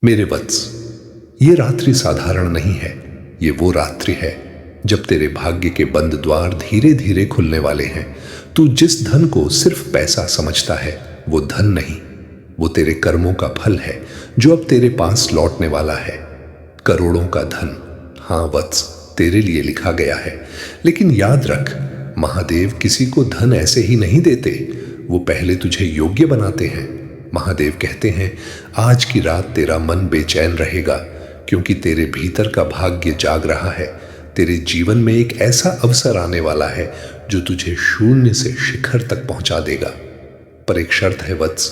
मेरे वत्स, ये रात्रि साधारण नहीं है। ये वो रात्रि है जब तेरे भाग्य के बंद द्वार धीरे धीरे खुलने वाले हैं। तू जिस धन को सिर्फ पैसा समझता है, वो धन नहीं, वो तेरे कर्मों का फल है जो अब तेरे पास लौटने वाला है। करोड़ों का धन, हाँ वत्स, तेरे लिए लिखा गया है। लेकिन याद रख, महादेव किसी को धन ऐसे ही नहीं देते। वो पहले तुझे योग्य बनाते हैं। महादेव कहते हैं, आज की रात तेरा मन बेचैन रहेगा, क्योंकि तेरे भीतर का भाग्य जाग रहा है। तेरे जीवन में एक ऐसा अवसर आने वाला है जो तुझे शून्य से शिखर तक पहुंचा देगा। पर एक शर्त है वत्स,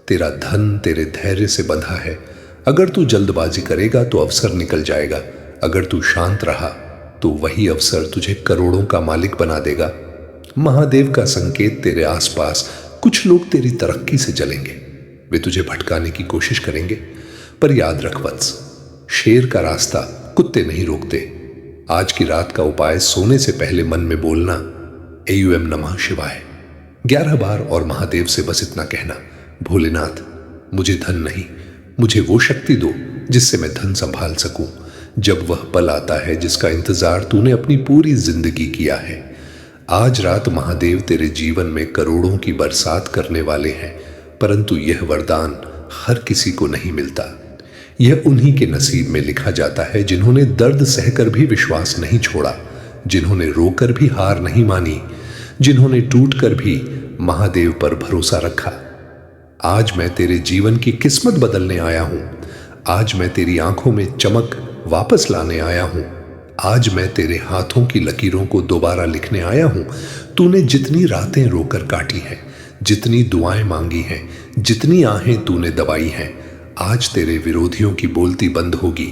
तेरा धन तेरे धैर्य से बंधा है। अगर तू जल्दबाजी करेगा तो अवसर निकल जाएगा। अगर तू शांत रहा तो वही अवसर तुझे करोड़ों का मालिक बना देगा। महादेव का संकेत तेरे आसपास कुछ लोग तेरी तरक्की से जलेंगे। वे तुझे भटकाने की कोशिश करेंगे, पर याद रख वत्स, शेर का रास्ता कुत्ते नहीं रोकते। आज की रात का उपाय सोने से पहले मन में बोलना एयूएम नमः शिवाय 11 बार और महादेव से बस इतना कहना, भोलेनाथ मुझे धन नहीं, मुझे वो शक्ति दो जिससे मैं धन संभाल सकूं। जब वह पल आता है जिसका इंतजार तूने अपनी पूरी जिंदगी किया है। आज रात महादेव तेरे जीवन में करोड़ों की बरसात करने वाले हैं, परंतु यह वरदान हर किसी को नहीं मिलता। यह उन्हीं के नसीब में लिखा जाता है जिन्होंने दर्द सहकर भी विश्वास नहीं छोड़ा, जिन्होंने रोकर भी हार नहीं मानी, जिन्होंने टूटकर भी महादेव पर भरोसा रखा। आज मैं तेरे जीवन की किस्मत बदलने आया हूं। आज मैं तेरी आंखों में चमक वापस लाने आया हूं। आज मैं तेरे हाथों की लकीरों को दोबारा लिखने आया हूं। तूने जितनी रातें रोकर काटी हैं, जितनी दुआएं मांगी हैं, जितनी आहें तूने दबाई हैं, आज तेरे विरोधियों की बोलती बंद होगी।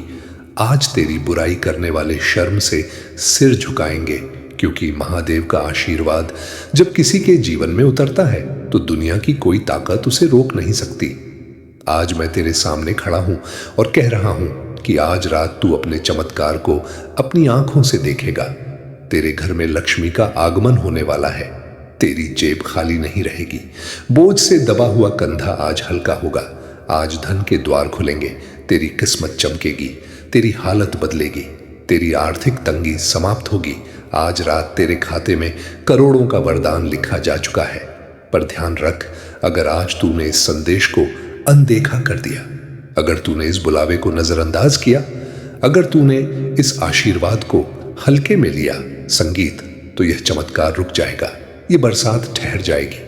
आज तेरी बुराई करने वाले शर्म से सिर झुकाएंगे, क्योंकि महादेव का आशीर्वाद जब किसी के जीवन में उतरता है तो दुनिया की कोई ताकत उसे रोक नहीं सकती। आज मैं तेरे सामने खड़ा हूं और कह रहा हूं कि आज रात तू अपने चमत्कार को अपनी आंखों से देखेगा। तेरे घर में लक्ष्मी का आगमन होने वाला है। तेरी जेब खाली नहीं रहेगी। बोझ से दबा हुआ कंधा आज हल्का होगा। आज धन के द्वार खुलेंगे। तेरी किस्मत चमकेगी। तेरी हालत बदलेगी। तेरी आर्थिक तंगी समाप्त होगी। आज रात तेरे खाते में करोड़ों का वरदान लिखा जा चुका है। पर ध्यान रख, अगर आज तूने इस संदेश को अनदेखा कर दिया, अगर तूने इस बुलावे को नजरअंदाज किया, अगर तूने इस आशीर्वाद को हल्के में लिया संगीत, तो यह चमत्कार रुक जाएगा। ये बरसात ठहर जाएगी।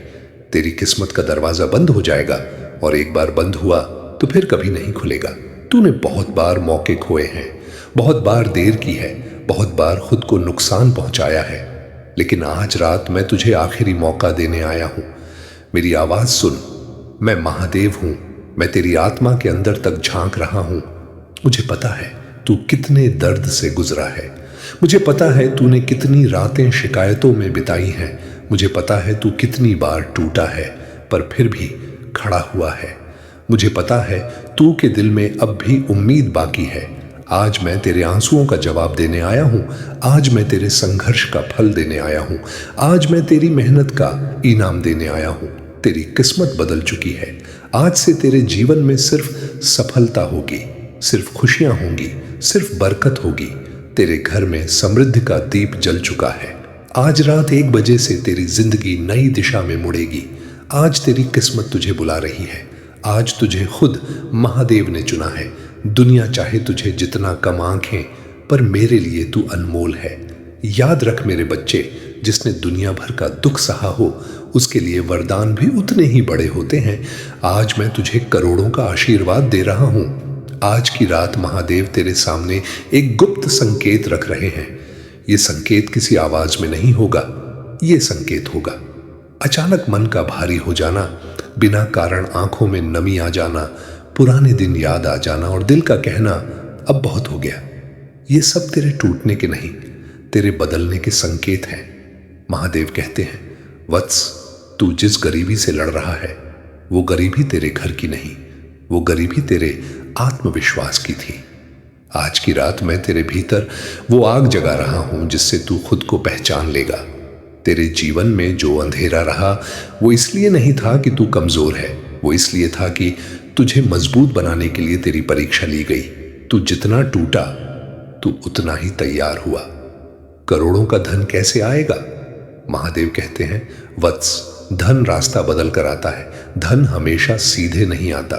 तेरी किस्मत का दरवाजा बंद हो जाएगा, और एक बार बंद हुआ तो फिर कभी नहीं खुलेगा। तूने बहुत बार मौके खोए हैं, बहुत बार देर की है, बहुत बार खुद को नुकसान पहुंचाया है, लेकिन आज रात मैं तुझे आखिरी मौका देने आया हूं। मेरी आवाज सुन। मैं महादेव हूं। मैं तेरी आत्मा के अंदर तक झांक रहा हूं। मुझे पता है तू कितने दर्द से गुजरा है। मुझे पता है तूने कितनी रातें शिकायतों में बिताई हैं। मुझे पता है तू कितनी बार टूटा है, पर फिर भी खड़ा हुआ है। मुझे पता है तू के दिल में अब भी उम्मीद बाकी है। आज मैं तेरे आंसुओं का जवाब देने आया हूं। आज मैं तेरे संघर्ष का फल देने आया हूं। आज मैं तेरी मेहनत का इनाम देने आया हूं। तेरी किस्मत बदल चुकी है। आज से तेरे जीवन में सिर्फ सफलता होगी, सिर्फ खुशियां होंगी, सिर्फ बरकत होगी। तेरे घर में समृद्धि का दीप जल चुका है। आज रात 1 बजे से तेरी जिंदगी नई दिशा में मुड़ेगी। आज तेरी किस्मत तुझे बुला रही है। आज तुझे खुद महादेव ने चुना है। दुनिया चाहे तुझे जितना कम आंखें, पर मेरे लिए तू अनमोल है। याद रख मेरे बच्चे, जिसने दुनिया भर का दुख सहा हो, उसके लिए वरदान भी उतने ही बड़े होते हैं। आज मैं तुझे करोड़ों का आशीर्वाद दे रहा हूं। आज की रात महादेव तेरे सामने एक गुप्त संकेत रख रहे हैं। यह संकेत किसी आवाज में नहीं होगा। यह संकेत होगा अचानक मन का भारी हो जाना, बिना कारण आंखों में नमी आ जाना, पुराने दिन याद आ जाना और दिल का कहना अब बहुत हो गया। ये सब तेरे टूटने के नहीं, तेरे बदलने के संकेत हैं। महादेव कहते हैं, वत्स, तू जिस गरीबी से लड़ रहा है, वो गरीबी तेरे घर की नहीं, वो गरीबी तेरे आत्मविश्वास की थी। आज की रात मैं तेरे भीतर वो आग जगा रहा हूं जिससे तू खुद को पहचान लेगा। तेरे जीवन में जो अंधेरा रहा, वो इसलिए नहीं था कि तू कमजोर है, वो इसलिए था कि तुझे मजबूत बनाने के लिए तेरी परीक्षा ली गई। तू जितना टूटा तू उतना ही तैयार हुआ। करोड़ों का धन कैसे आएगा? महादेव कहते हैं, वत्स, धन रास्ता बदल कर आता है। धन हमेशा सीधे नहीं आता।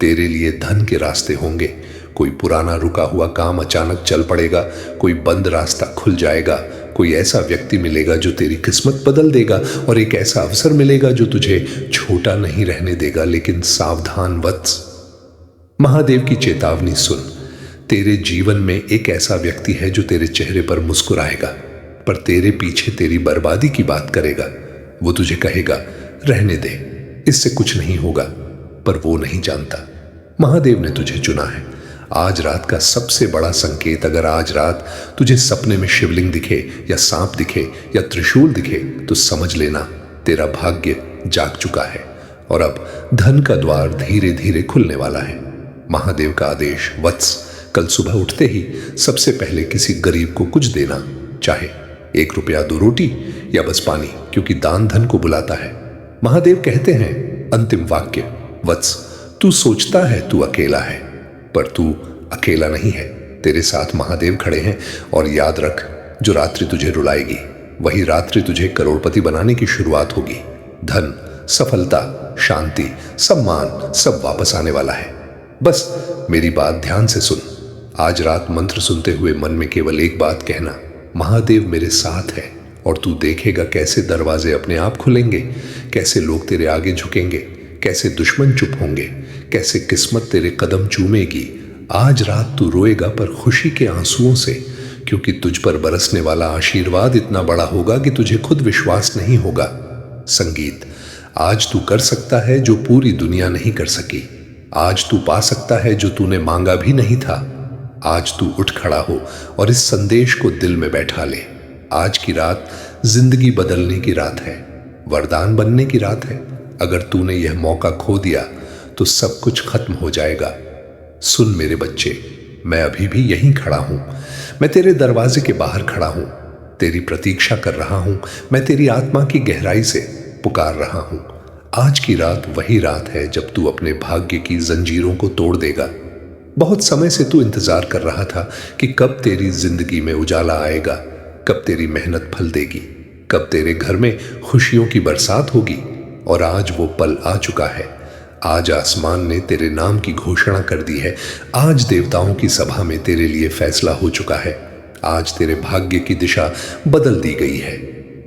तेरे लिए धन के रास्ते होंगे। कोई पुराना रुका हुआ काम अचानक चल पड़ेगा, कोई बंद रास्ता खुल जाएगा, कोई ऐसा व्यक्ति मिलेगा जो तेरी किस्मत बदल देगा, और एक ऐसा अवसर मिलेगा जो तुझे छोटा नहीं रहने देगा। लेकिन सावधान वत्स, महादेव की चेतावनी सुन। तेरे जीवन में एक ऐसा व्यक्ति है जो तेरे चेहरे पर मुस्कुराएगा, पर तेरे पीछे तेरी बर्बादी की बात करेगा। वो तुझे कहेगा, रहने दे, इससे कुछ नहीं होगा, पर वो नहीं जानता महादेव ने तुझे चुना है। आज रात का सबसे बड़ा संकेत, अगर आज रात तुझे सपने में शिवलिंग दिखे या सांप दिखे या त्रिशूल दिखे, तो समझ लेना तेरा भाग्य जाग चुका है और अब धन का द्वार धीरे धीरे खुलने वाला है। महादेव का आदेश, वत्स, कल सुबह उठते ही सबसे पहले किसी गरीब को कुछ देना, चाहे 1 रुपया 2 रोटी या बस पानी, क्योंकि दान धन को बुलाता है। महादेव कहते हैं अंतिम वाक्य, वत्स, तू सोचता है तू अकेला है, पर तू अकेला नहीं है। तेरे साथ महादेव खड़े हैं, और याद रख, जो रात्रि तुझे रुलाएगी वही रात्रि तुझे करोड़पति बनाने की शुरुआत होगी। धन, सफलता, शांति, सम्मान सब वापस आने वाला है। बस मेरी बात ध्यान से सुन। आज रात मंत्र सुनते हुए मन में केवल एक बात कहना, महादेव मेरे साथ है, और तू देखेगा कैसे दरवाजे अपने आप खुलेंगे, कैसे लोग तेरे आगे झुकेंगे, कैसे दुश्मन चुप होंगे, कैसे किस्मत तेरे कदम चूमेगी। आज रात तू रोएगा, पर खुशी के आंसुओं से, क्योंकि तुझ पर बरसने वाला आशीर्वाद इतना बड़ा होगा कि तुझे खुद विश्वास नहीं होगा। संगीत, आज तू कर सकता है जो पूरी दुनिया नहीं कर सकी। आज तू पा सकता है जो तूने मांगा भी नहीं था। आज तू उठ खड़ा हो और इस संदेश को दिल में बैठा ले। आज की रात जिंदगी बदलने की रात है, वरदान बनने की रात है। अगर तूने यह मौका खो दिया तो सब कुछ खत्म हो जाएगा। सुन मेरे बच्चे, मैं अभी भी यहीं खड़ा हूं। मैं तेरे दरवाजे के बाहर खड़ा हूं, तेरी प्रतीक्षा कर रहा हूं। मैं तेरी आत्मा की गहराई से पुकार रहा हूं। आज की रात वही रात है जब तू अपने भाग्य की जंजीरों को तोड़ देगा। बहुत समय से तू इंतजार कर रहा था कि कब तेरी जिंदगी में उजाला आएगा, कब तेरी मेहनत फल देगी, कब तेरे घर में खुशियों की बरसात होगी। और आज वो पल आ चुका है। आज आसमान ने तेरे नाम की घोषणा कर दी है। आज देवताओं की सभा में तेरे लिए फैसला हो चुका है। आज तेरे भाग्य की दिशा बदल दी गई है।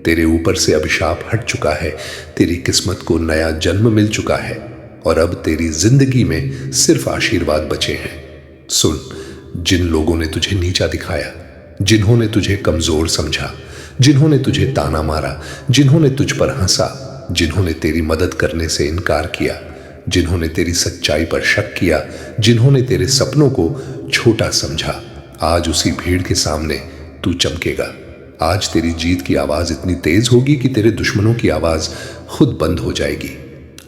तेरे ऊपर से अभिशाप हट चुका है। तेरी किस्मत को नया जन्म मिल चुका है, और अब तेरी जिंदगी में सिर्फ आशीर्वाद बचे हैं। सुन, जिन लोगों ने तुझे नीचा दिखाया, जिन्होंने तुझे कमजोर समझा, जिन्होंने तुझे ताना मारा, जिन्होंने तुझ पर हंसा, जिन्होंने तेरी मदद करने से इनकार किया, जिन्होंने तेरी सच्चाई पर शक किया, जिन्होंने तेरे सपनों को छोटा समझा, आज उसी भीड़ के सामने तू चमकेगा। आज तेरी जीत की आवाज इतनी तेज होगी कि तेरे दुश्मनों की आवाज खुद बंद हो जाएगी।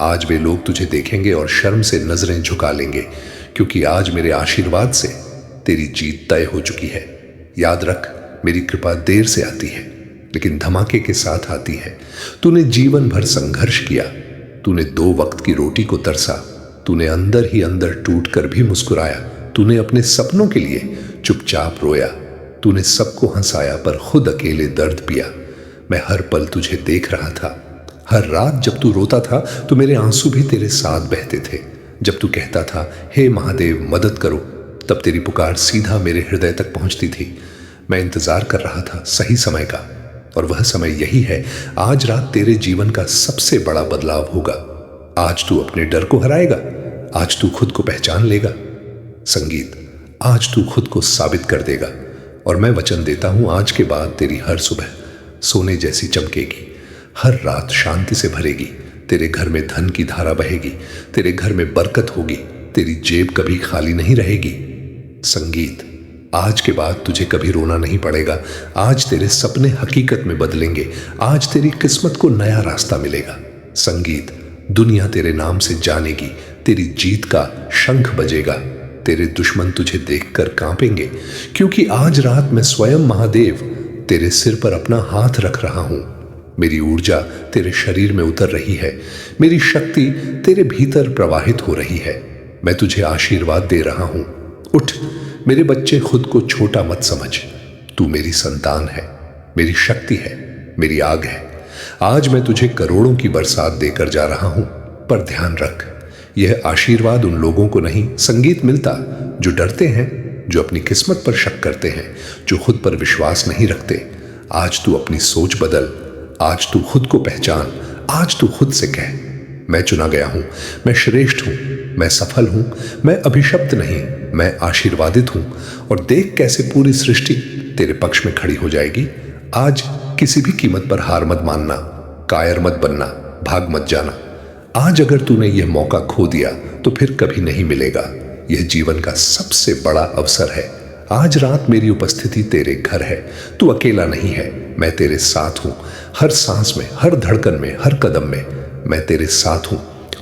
आज वे लोग तुझे देखेंगे और शर्म से नजरें झुका लेंगे, क्योंकि आज मेरे आशीर्वाद से तेरी जीत तय हो चुकी है। याद रख, मेरी कृपा देर से आती है, लेकिन धमाके के साथ आती है। तूने जीवन भर संघर्ष किया, तूने 2 वक्त की रोटी को तरसा, तूने अंदर ही अंदर टूट कर भी मुस्कुराया, तूने अपने सपनों के लिए चुपचाप रोया, तूने सबको हंसाया पर खुद अकेले दर्द पिया। मैं हर पल तुझे देख रहा था। हर रात जब तू रोता था तो मेरे आंसू भी तेरे साथ बहते थे। जब तू कहता था, हे महादेव मदद करो, तब तेरी पुकार सीधा मेरे हृदय तक पहुंचती थी। मैं इंतजार कर रहा था सही समय का, और वह समय यही है। आज रात तेरे जीवन का सबसे बड़ा बदलाव होगा। आज तू अपने डर को हराएगा, आज तू खुद को पहचान लेगा। संगीत, आज तू खुद को साबित कर देगा, और मैं वचन देता हूं, आज के बाद तेरी हर सुबह सोने जैसी चमकेगी, हर रात शांति से भरेगी। तेरे घर में धन की धारा बहेगी, तेरे घर में बरकत होगी, तेरी जेब कभी खाली नहीं रहेगी। संगीत, आज के बाद तुझे कभी रोना नहीं पड़ेगा। आज तेरे सपने हकीकत में बदलेंगे। आज तेरी किस्मत को नया रास्ता मिलेगा। संगीत, दुनिया तेरे नाम से जानेगी, तेरी जीत का शंख बजेगा। तेरे दुश्मन तुझे देखकर कांपेंगे, क्योंकि आज रात मैं स्वयं महादेव तेरे सिर पर अपना हाथ रख रहा हूं। मेरी ऊर्जा तेरे शरीर में उतर रही है, मेरी शक्ति तेरे भीतर प्रवाहित हो रही है। मैं तुझे आशीर्वाद दे रहा हूं। उठ मेरे बच्चे, खुद को छोटा मत समझ। तू मेरी संतान है, मेरी शक्ति है, मेरी आग है। आज मैं तुझे करोड़ों की बरसात देकर जा रहा हूं, पर ध्यान रख, यह आशीर्वाद उन लोगों को नहीं संगीत मिलता जो डरते हैं, जो अपनी किस्मत पर शक करते हैं, जो खुद पर विश्वास नहीं रखते। आज तू अपनी सोच बदल, आज तू खुद को पहचान, आज तू खुद से कह, मैं चुना गया हूं, मैं श्रेष्ठ हूं, मैं सफल हूं, मैं अभिशप्त नहीं, मैं आशीर्वादित हूं। और देख कैसे पूरी सृष्टि तेरे पक्ष में खड़ी हो जाएगी। आज किसी भी कीमत पर हार मत मानना, कायर मत बनना, भाग मत जाना। आज अगर तूने यह मौका खो दिया तो फिर कभी नहीं मिलेगा। यह जीवन का सबसे बड़ा अवसर है। आज रात मेरी उपस्थिति तेरे घर है। तू अकेला नहीं है, मैं तेरे साथ हूं। हर सांस में, हर धड़कन में, हर कदम में मैं तेरे साथ हूं।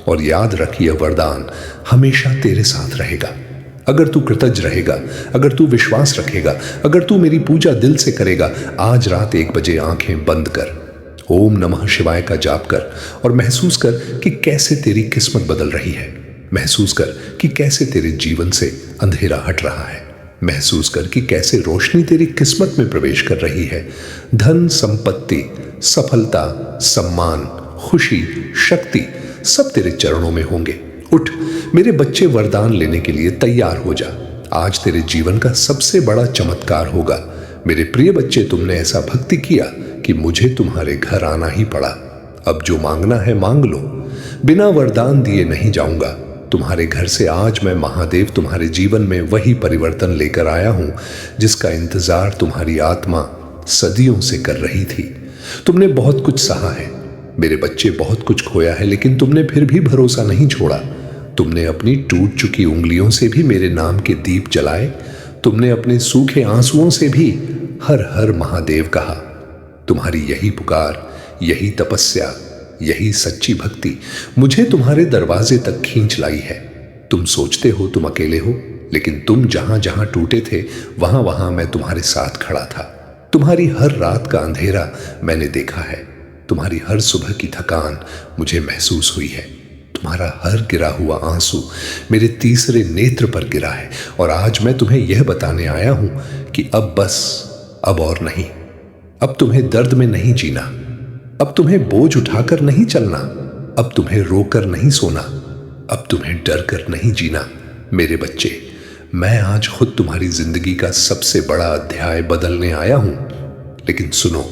और याद रख, यह वरदान हमेशा तेरे साथ रहेगा। अगर तू कृतज्ञ रहेगा, अगर तू विश्वास रखेगा, अगर तू मेरी पूजा दिल से करेगा, आज रात 1 बजे आंखें बंद कर, ओम नमः शिवाय का जाप कर और महसूस कर कि कैसे तेरी किस्मत बदल रही है। महसूस कर कि कैसे तेरे जीवन से अंधेरा हट रहा है। महसूस कर कि कैसे रोशनी तेरी किस्मत में प्रवेश कर रही है। धन, संपत्ति, सफलता, सम्मान, खुशी, शक्ति सब तेरे चरणों में होंगे। उठ मेरे बच्चे, वरदान लेने के लिए तैयार हो जा। आज तेरे जीवन का सबसे बड़ा चमत्कार होगा। मेरे प्रिय बच्चे, तुमने ऐसा भक्ति किया कि मुझे तुम्हारे घर आना ही पड़ा। अब जो मांगना है मांग लो। बिना वरदान दिए नहीं जाऊंगा। तुम्हारे घर से आज मैं महादेव तुम्हारे जीवन में वही परिवर्तन लेकर आया हूं जिसका इंतजार तुम्हारी आत्मा सदियों से कर रही थी। तुमने बहुत कुछ सहा है मेरे बच्चे, बहुत कुछ खोया है, लेकिन तुमने फिर भी भरोसा नहीं छोड़ा। तुमने अपनी टूट चुकी उंगलियों से भी मेरे नाम के दीप जलाए। तुमने अपने सूखे आंसुओं से भी हर हर महादेव कहा। तुम्हारी यही पुकार, यही तपस्या, यही सच्ची भक्ति मुझे तुम्हारे दरवाजे तक खींच लाई है। तुम सोचते हो तुम अकेले हो, लेकिन तुम जहां जहां टूटे थे वहां वहां मैं तुम्हारे साथ खड़ा था। तुम्हारी हर रात का अंधेरा मैंने देखा है। तुम्हारी हर सुबह की थकान मुझे महसूस हुई है। तुम्हारा हर गिरा हुआ आंसू मेरे तीसरे नेत्र पर गिरा है। और आज मैं तुम्हें यह बताने आया हूं कि अब बस, अब और नहीं। अब तुम्हें दर्द में नहीं जीना, अब तुम्हें बोझ उठाकर नहीं चलना, अब तुम्हें रोकर नहीं सोना, अब तुम्हें डर कर नहीं जीना। मेरे बच्चे, मैं आज खुद तुम्हारी जिंदगी का सबसे बड़ा अध्याय बदलने आया हूं। लेकिन सुनो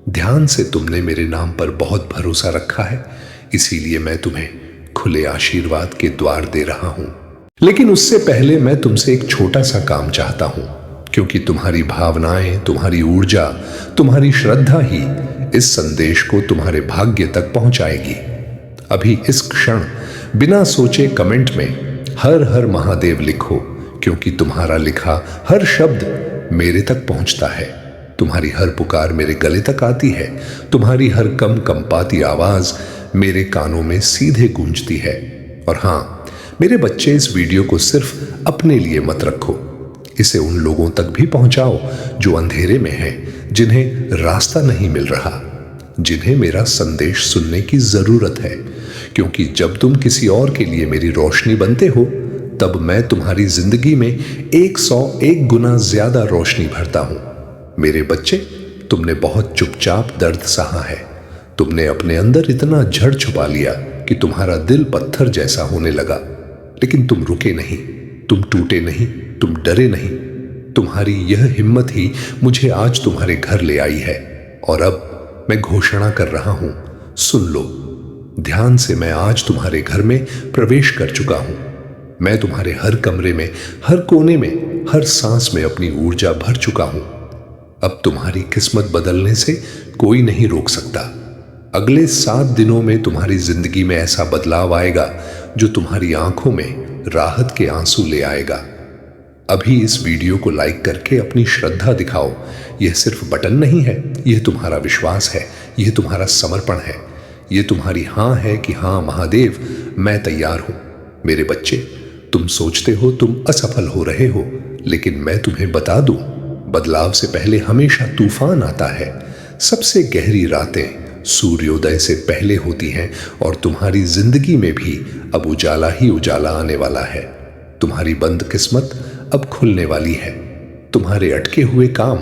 ध्यान से, तुमने मेरे नाम पर बहुत भरोसा रखा है, इसीलिए मैं तुम्हें खुले आशीर्वाद के द्वार दे रहा हूं। लेकिन उससे पहले मैं तुमसे एक छोटा सा काम चाहता हूं, क्योंकि तुम्हारी भावनाएं, तुम्हारी ऊर्जा, तुम्हारी श्रद्धा ही इस संदेश को तुम्हारे भाग्य तक पहुंचाएगी। अभी इस क्षण बिना सोचे कमेंट में हर हर महादेव लिखो, क्योंकि तुम्हारा लिखा हर शब्द मेरे तक पहुंचता है। तुम्हारी हर पुकार मेरे गले तक आती है। तुम्हारी हर कम कंपाती आवाज मेरे कानों में सीधे गूंजती है। और हां मेरे बच्चे, इस वीडियो को सिर्फ अपने लिए मत रखो, इसे उन लोगों तक भी पहुंचाओ जो अंधेरे में हैं, जिन्हें रास्ता नहीं मिल रहा, जिन्हें मेरा संदेश सुनने की जरूरत है। क्योंकि जब तुम किसी और के लिए मेरी रोशनी बनते हो, तब मैं तुम्हारी जिंदगी में 101 गुना ज्यादा रोशनी भरता हूं। मेरे बच्चे, तुमने बहुत चुपचाप दर्द सहा है। तुमने अपने अंदर इतना जड़ छुपा लिया कि तुम्हारा दिल पत्थर जैसा होने लगा। लेकिन तुम रुके नहीं, तुम टूटे नहीं, तुम डरे नहीं। तुम्हारी यह हिम्मत ही मुझे आज तुम्हारे घर ले आई है। और अब मैं घोषणा कर रहा हूं, सुन लो ध्यान से। मैं आज तुम्हारे घर में प्रवेश कर चुका हूं। मैं तुम्हारे हर कमरे में, हर कोने में, हर सांस में अपनी ऊर्जा भर चुका हूं। अब तुम्हारी किस्मत बदलने से कोई नहीं रोक सकता। अगले 7 दिनों में तुम्हारी जिंदगी में ऐसा बदलाव आएगा जो तुम्हारी आंखों में राहत के आंसू ले आएगा। अभी इस वीडियो को लाइक करके अपनी श्रद्धा दिखाओ। यह सिर्फ बटन नहीं है, यह तुम्हारा विश्वास है, यह तुम्हारा समर्पण है, यह तुम्हारी हां है कि हां महादेव, मैं तैयार हूं। मेरे बच्चे, तुम सोचते हो तुम असफल हो रहे हो, लेकिन मैं तुम्हें बता दूं, बदलाव से पहले हमेशा तूफान आता है। सबसे गहरी रातें सूर्योदय से पहले होती हैं और तुम्हारी जिंदगी में भी अब उजाला ही उजाला आने वाला है। तुम्हारी बंद किस्मत अब खुलने वाली है। तुम्हारे अटके हुए काम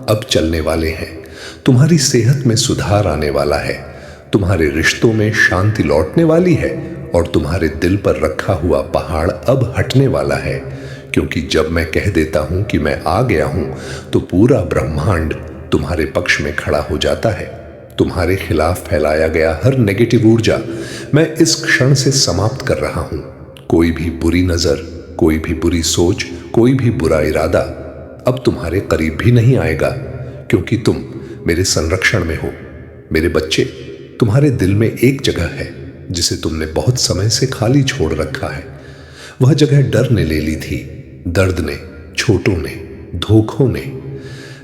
अब चलने वाले हैं। तुम्हारी सेहत में सुधार आने वाला है। तुम्हारे रिश्तों में शांति लौटने वाली है और तुम्हारे दिल पर रखा हुआ पहाड़ अब हटने वाला है। क्योंकि जब मैं कह देता हूं कि मैं आ गया हूं तो पूरा ब्रह्मांड तुम्हारे पक्ष में खड़ा हो जाता है। तुम्हारे खिलाफ फैलाया गया हर नेगेटिव ऊर्जा मैं इस क्षण से समाप्त कर रहा हूं। कोई भी बुरी नजर, कोई भी बुरी सोच, कोई भी बुरा इरादा अब तुम्हारे करीब भी नहीं आएगा, क्योंकि तुम मेरे संरक्षण में हो। मेरे बच्चे, तुम्हारे दिल में एक जगह है जिसे तुमने बहुत समय से खाली छोड़ रखा है। वह जगह डर ने ले ली थी, दर्द ने, छोटों ने, धोखों ने।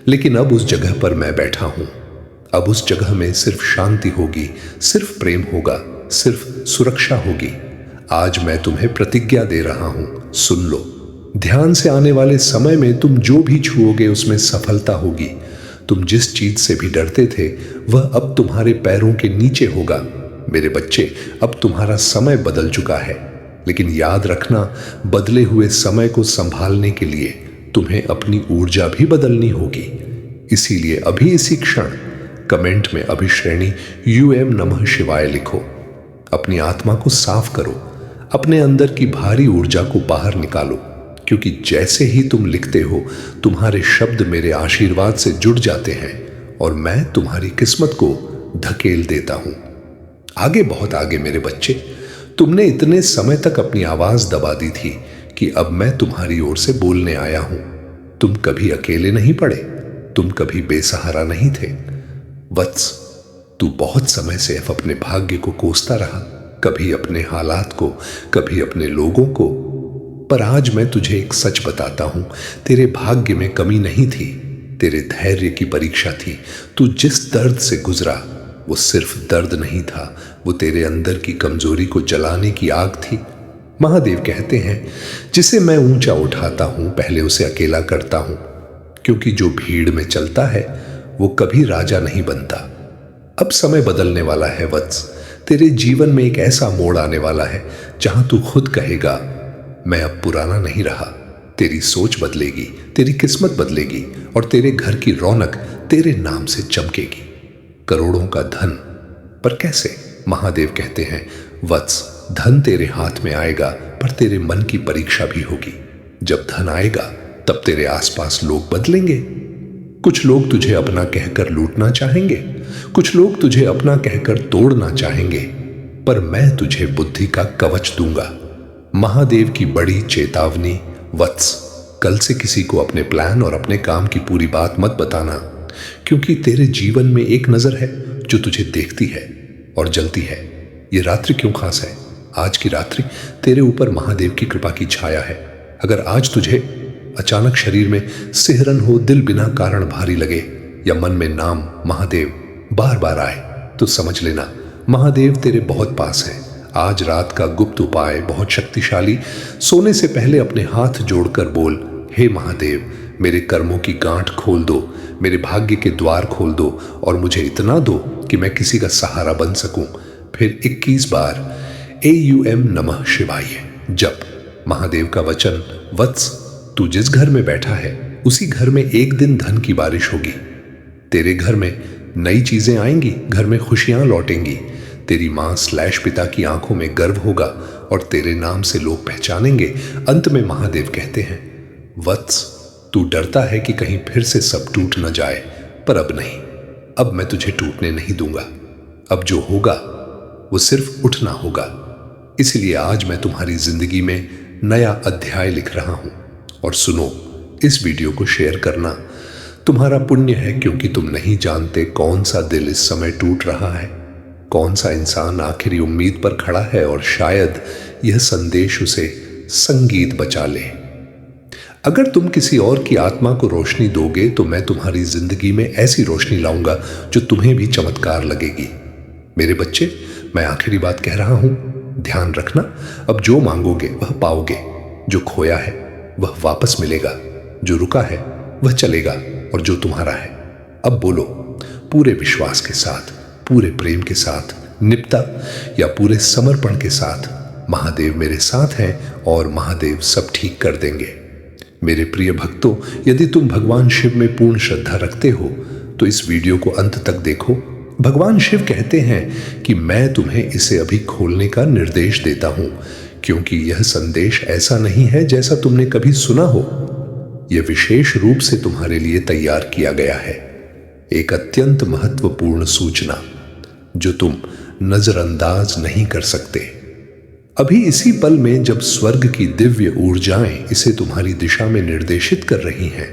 लेकिन अब उस जगह पर मैं बैठा हूं। अब उस जगह में सिर्फ शांति होगी, सिर्फ प्रेम होगा, सिर्फ सुरक्षा होगी। आज मैं तुम्हें प्रतिज्ञा दे रहा हूं, सुन लो। ध्यान से आने वाले समय में तुम जो भी छुओगे उसमें सफलता होगी। तुम जिस चीज से भी डरते थे वह अब तुम्हारे पैरों के नीचे होगा। मेरे बच्चे, अब तुम्हारा समय बदल चुका है, लेकिन याद रखना, बदले हुए समय को संभालने के लिए तुम्हें अपनी ऊर्जा भी बदलनी होगी। इसीलिए अभी इसी क्षण कमेंट में अभिश्रेणी यूएम नमः शिवाय लिखो। अपनी आत्मा को साफ करो, अपने अंदर की भारी ऊर्जा को बाहर निकालो, क्योंकि जैसे ही तुम लिखते हो तुम्हारे शब्द मेरे आशीर्वाद से जुड़ जाते हैं और मैं तुम्हारी किस्मत को धकेल देता हूं आगे, बहुत आगे। मेरे बच्चे, तुमने इतने समय तक अपनी आवाज दबा दी थी कि अब मैं तुम्हारी ओर से बोलने आया हूं। तुम कभी अकेले नहीं पड़े, तुम कभी बेसहारा नहीं थे। वत्स, तू बहुत समय से अपने भाग्य को कोसता रहा, कभी अपने हालात को, कभी अपने लोगों को। पर आज मैं तुझे एक सच बताता हूं, तेरे भाग्य में कमी नहीं थी, तेरे धैर्य की परीक्षा थी। तू जिस दर्द से गुजरा वो सिर्फ दर्द नहीं था, वो तेरे अंदर की कमजोरी को जलाने की आग थी। महादेव कहते हैं, जिसे मैं ऊंचा उठाता हूं पहले उसे अकेला करता हूं, क्योंकि जो भीड़ में चलता है वो कभी राजा नहीं बनता। अब समय बदलने वाला है वत्स। तेरे जीवन में एक ऐसा मोड़ आने वाला है जहां तू खुद कहेगा, मैं अब पुराना नहीं रहा। तेरी सोच बदलेगी, तेरी किस्मत बदलेगी और तेरे घर की रौनक तेरे नाम से चमकेगी। करोड़ों का धन, पर कैसे? महादेव कहते हैं, वत्स, धन तेरे हाथ में आएगा, पर तेरे मन की परीक्षा भी होगी। जब धन आएगा तब तेरे आसपास लोग बदलेंगे। कुछ लोग तुझे अपना कहकर लूटना चाहेंगे, कुछ लोग तुझे अपना कहकर तोड़ना चाहेंगे, पर मैं तुझे बुद्धि का कवच दूंगा। महादेव की बड़ी चेतावनी, वत्स, कल से किसी को अपने प्लान और अपने काम की पूरी बात मत बताना, क्योंकि तेरे जीवन में एक नजर है जो तुझे देखती है और जलती है। ये रात्रि क्यों खास है? आज की रात्रि तेरे ऊपर महादेव की कृपा की छाया है। अगर आज तुझे अचानक शरीर में सिहरन हो, दिल बिना कारण भारी लगे या मन में नाम महादेव बार बार आए, तो समझ लेना महादेव तेरे बहुत पास है। आज रात का गुप्त उपाय बहुत शक्तिशाली। सोने से पहले अपने हाथ जोड़कर बोल, हे महादेव, मेरे कर्मों की गांठ खोल दो, मेरे भाग्य के द्वार खोल दो और मुझे इतना दो कि मैं किसी का सहारा बन सकूं। फिर 21 बार AUM नमः शिवाय जप। महादेव का वचन, वत्स, तू जिस घर में बैठा है उसी घर में एक दिन धन की बारिश होगी। तेरे घर में नई चीजें आएंगी, घर में खुशियां लौटेंगी। तेरी मां/पिता की आंखों में गर्व होगा और तेरे नाम से लोग पहचानेंगे। अंत में महादेव कहते हैं, वत्स, तू डरता है कि कहीं फिर से सब टूट न जाए, पर अब नहीं। अब मैं तुझे टूटने नहीं दूंगा। अब जो होगा वो सिर्फ उठना होगा। इसलिए आज मैं तुम्हारी जिंदगी में नया अध्याय लिख रहा हूं। और सुनो, इस वीडियो को शेयर करना तुम्हारा पुण्य है, क्योंकि तुम नहीं जानते कौन सा दिल इस समय टूट रहा है, कौन सा इंसान आखिरी उम्मीद पर खड़ा है और शायद यह संदेश उसे संगीत बचा ले। अगर तुम किसी और की आत्मा को रोशनी दोगे तो मैं तुम्हारी जिंदगी में ऐसी रोशनी लाऊंगा जो तुम्हें भी चमत्कार लगेगी। मेरे बच्चे, मैं आखिरी बात कह रहा हूं, ध्यान रखना, अब जो मांगोगे वह पाओगे। जो खोया है वह वापस मिलेगा, जो रुका है वह चलेगा और जो तुम्हारा है, अब बोलो पूरे विश्वास के साथ, पूरे प्रेम के साथ निपटा या पूरे समर्पण के साथ, महादेव मेरे साथ हैं और महादेव सब ठीक कर देंगे। मेरे प्रिय भक्तों, यदि तुम भगवान शिव में पूर्ण श्रद्धा रखते हो तो इस वीडियो को अंत तक देखो। भगवान शिव कहते हैं कि मैं तुम्हें इसे अभी खोलने का निर्देश देता हूं, क्योंकि यह संदेश ऐसा नहीं है जैसा तुमने कभी सुना हो। यह विशेष रूप से तुम्हारे लिए तैयार किया गया है, एक अत्यंत महत्वपूर्ण सूचना जो तुम नजरअंदाज नहीं कर सकते। अभी इसी पल में जब स्वर्ग की दिव्य ऊर्जाएं इसे तुम्हारी दिशा में निर्देशित कर रही हैं,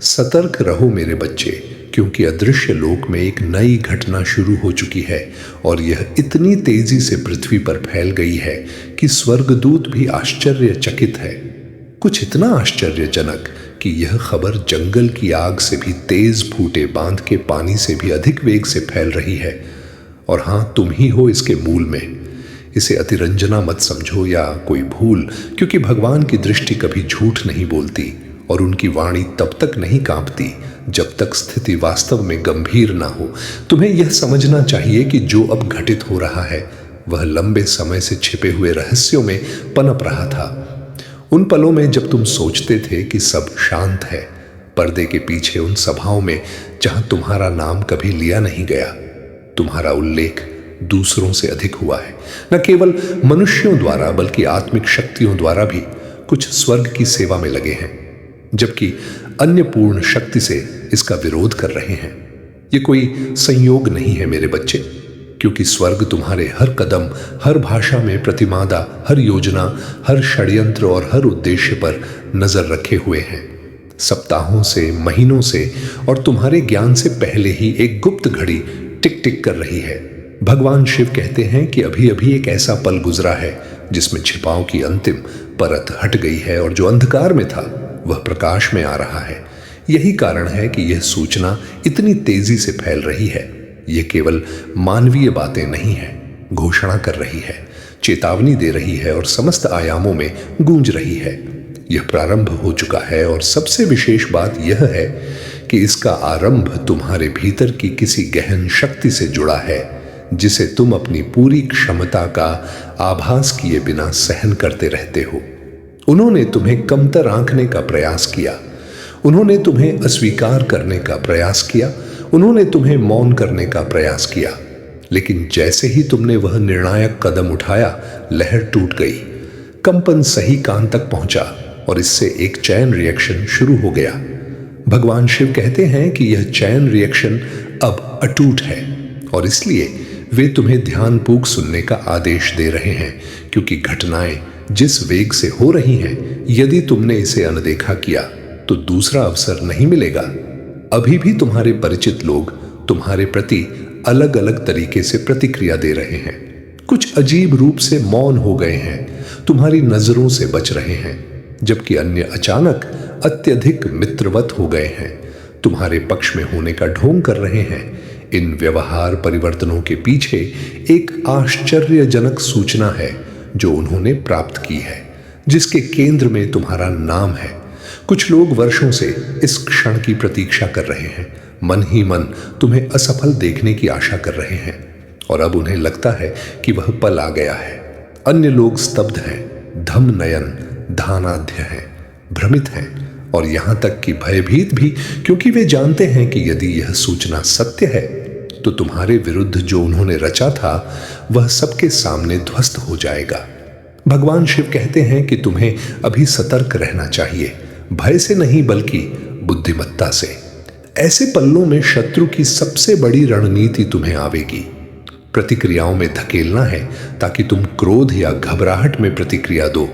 सतर्क रहो मेरे बच्चे, क्योंकि अदृश्य लोक में एक नई घटना शुरू हो चुकी है और यह इतनी तेजी से पृथ्वी पर फैल गई है कि स्वर्गदूत भी आश्चर्यचकित है। कुछ इतना आश्चर्यजनक कि यह खबर जंगल की आग से भी तेज फूटे बांध के पानी से भी अधिक वेग से फैल रही है। और हां, तुम ही हो इसके मूल में। इसे अतिरंजना मत समझो या कोई भूल, क्योंकि भगवान की दृष्टि कभी झूठ नहीं बोलती और उनकी वाणी तब तक नहीं कांपती जब तक स्थिति वास्तव में गंभीर ना हो। तुम्हें यह समझना चाहिए कि जो अब घटित हो रहा है वह लंबे समय से छिपे हुए रहस्यों में पनप रहा था। उन पलों में जब तुम सोचते थे कि सब शांत है, पर्दे के पीछे उन सभाओं में जहां तुम्हारा नाम कभी लिया नहीं गया, तुम्हारा उल्लेख दूसरों से अधिक हुआ है। न केवल मनुष्यों द्वारा बल्कि आत्मिक शक्तियों द्वारा भी कुछ स्वर्ग की सेवा में लगे हैं, जबकि अन्य पूर्ण शक्ति से इसका विरोध कर रहे हैं। ये कोई संयोग नहीं है मेरे बच्चे, क्योंकि स्वर्ग तुम्हारे हर कदम, हर भाषा में प्रतिमादा, हर योजना, हर षड्यंत्र और हर उद्देश्य पर नजर रखे हुए हैं। सप्ताहों से, महीनों से और तुम्हारे ज्ञान से पहले ही एक गुप्त घड़ी टिक टिक कर रही है। भगवान शिव कहते हैं कि अभी अभी एक ऐसा पल गुजरा है जिसमें छिपाव की अंतिम परत हट गई है और जो अंधकार में था वह प्रकाश में आ रहा है। यही कारण है कि यह सूचना इतनी तेजी से फैल रही है। यह केवल मानवीय बातें नहीं है, घोषणा कर रही है, चेतावनी दे रही है और समस्त आयामों में गूंज रही है। यह प्रारंभ हो चुका है और सबसे विशेष बात यह है कि इसका आरंभ तुम्हारे भीतर की किसी गहन शक्ति से जुड़ा है, जिसे तुम अपनी पूरी क्षमता का आभास किए बिना सहन करते रहते हो। उन्होंने तुम्हें कमतर आंकने का प्रयास किया, उन्होंने तुम्हें अस्वीकार करने का प्रयास किया, उन्होंने तुम्हें मौन करने का प्रयास किया, लेकिन जैसे ही तुमने वह निर्णायक कदम उठाया, लहर टूट गई, कंपन सही कान तक पहुंचा और इससे एक चैन रिएक्शन शुरू हो गया। भगवान शिव कहते हैं कि यह चैन रिएक्शन अब अटूट है और इसलिए वे तुम्हें ध्यानपूर्वक सुनने का आदेश दे रहे हैं, क्योंकि घटनाएं जिस वेग से हो रही हैं, यदि तुमने इसे अनदेखा किया तो दूसरा अवसर नहीं मिलेगा। अभी भी तुम्हारे परिचित लोग तुम्हारे प्रति अलग अलग तरीके से प्रतिक्रिया दे रहे हैं। कुछ अजीब रूप से मौन हो गए हैं, तुम्हारी नजरों से बच रहे हैं, जबकि अन्य अचानक अत्यधिक मित्रवत हो गए हैं, तुम्हारे पक्ष में होने का ढोंग कर रहे हैं। इन व्यवहार परिवर्तनों के पीछे एक आश्चर्यजनक सूचना है जो उन्होंने प्राप्त की है, जिसके केंद्र में तुम्हारा नाम है। कुछ लोग वर्षों से इस क्षण की प्रतीक्षा कर रहे हैं, मन ही मन तुम्हें असफल देखने की आशा कर रहे हैं और अब उन्हें लगता है कि वह पल आ गया है। अन्य लोग स्तब्ध हैं, धम नयन, ध्यानाध्य हैं, भ्रमित हैं और यहां तक कि भयभीत भी, क्योंकि वे जानते हैं कि यदि यह सूचना सत्य है तो तुम्हारे विरुद्ध जो उन्होंने रचा था वह सबके सामने ध्वस्त हो जाएगा। भगवान शिव कहते हैं कि तुम्हें अभी सतर्क रहना चाहिए, भय से नहीं बल्कि बुद्धिमत्ता से। ऐसे पल्लों में शत्रु की सबसे बड़ी रणनीति तुम्हें आवेगी। प्रतिक्रियाओं में धकेलना है ताकि तुम क्रोध या घबराहट में प्रतिक्रिया दो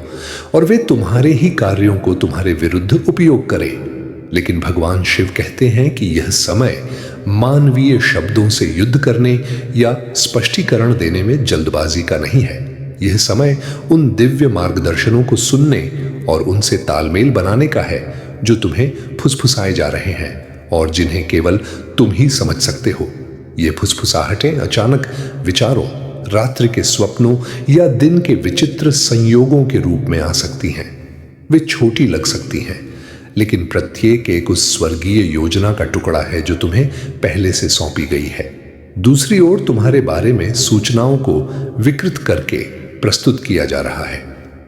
और वे तुम्हारे ही कार्यों को तुम्हारे विरुद्ध उपयोग करें। लेकिन भगवान शिव कहते हैं कि यह समय मानवीय शब्दों से युद्ध करने या स्पष्टीकरण देने में जल्दबाजी का नहीं है। यह समय उन दिव्य मार्गदर्शनों को सुनने और उनसे तालमेल बनाने का है जो तुम्हें फुसफुसाए जा रहे हैं और जिन्हें केवल तुम ही समझ सकते हो। ये फुसफुसाहटें अचानक विचारों, रात्रि के स्वप्नों या दिन के विचित्र संयोगों के रूप में आ सकती हैं। वे छोटी लग सकती हैं, लेकिन प्रत्येक एक उस स्वर्गीय योजना का टुकड़ा है जो तुम्हें पहले से सौंपी गई है। दूसरी ओर तुम्हारे बारे में सूचनाओं को विकृत करके प्रस्तुत किया जा रहा है।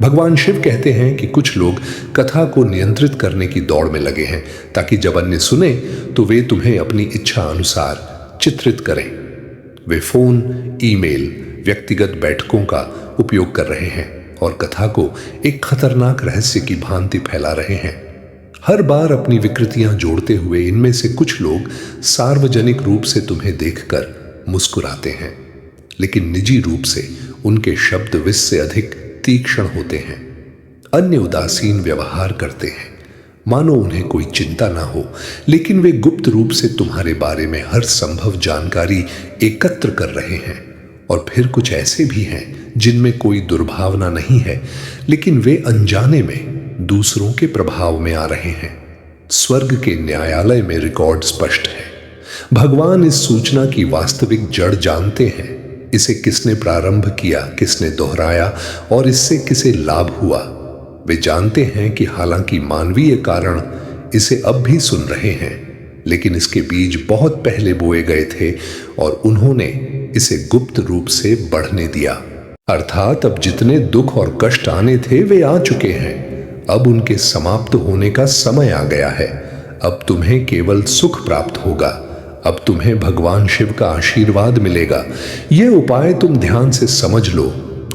भगवान शिव कहते हैं कि कुछ लोग कथा को नियंत्रित करने की दौड़ में लगे हैं ताकि जब अन्य सुने तो वे तुम्हें अपनी इच्छा अनुसार चित्रित करें। वे फोन, ईमेल, व्यक्तिगत बैठकों का उपयोग कर रहे हैं और कथा को एक खतरनाक रहस्य की भांति फैला रहे हैं। हर बार अपनी विकृतियां जोड़ते हुए इनमें से कुछ लोग सार्वजनिक रूप से तुम्हें देखकर मुस्कुराते हैं, लेकिन निजी रूप से उनके शब्द विष से अधिक तीक्ष्ण होते हैं। अन्य उदासीन व्यवहार करते हैं, मानो उन्हें कोई चिंता ना हो, लेकिन वे गुप्त रूप से तुम्हारे बारे में हर संभव जानकारी एकत्र कर रहे हैं। और फिर कुछ ऐसे भी हैं जिनमें कोई दुर्भावना नहीं है, लेकिन वे अनजाने में दूसरों के प्रभाव में आ रहे हैं। स्वर्ग के न्यायालय में रिकॉर्ड स्पष्ट है। भगवान इस सूचना की वास्तविक जड़ जानते हैं। इसे किसने प्रारंभ किया, किसने दोहराया और इससे किसे लाभ हुआ। वे जानते हैं कि हालांकि मानवीय कारण इसे अब भी सुन रहे हैं, लेकिन इसके बीज बहुत पहले बोए गए थे और उन्होंने इसे गुप्त रूप से बढ़ने दिया। अर्थात अब जितने दुख और कष्ट आने थे वे आ चुके हैं। अब उनके समाप्त होने का समय आ गया है। अब तुम्हें केवल सुख प्राप्त होगा। अब तुम्हें भगवान शिव का आशीर्वाद मिलेगा। यह उपाय तुम ध्यान से समझ लो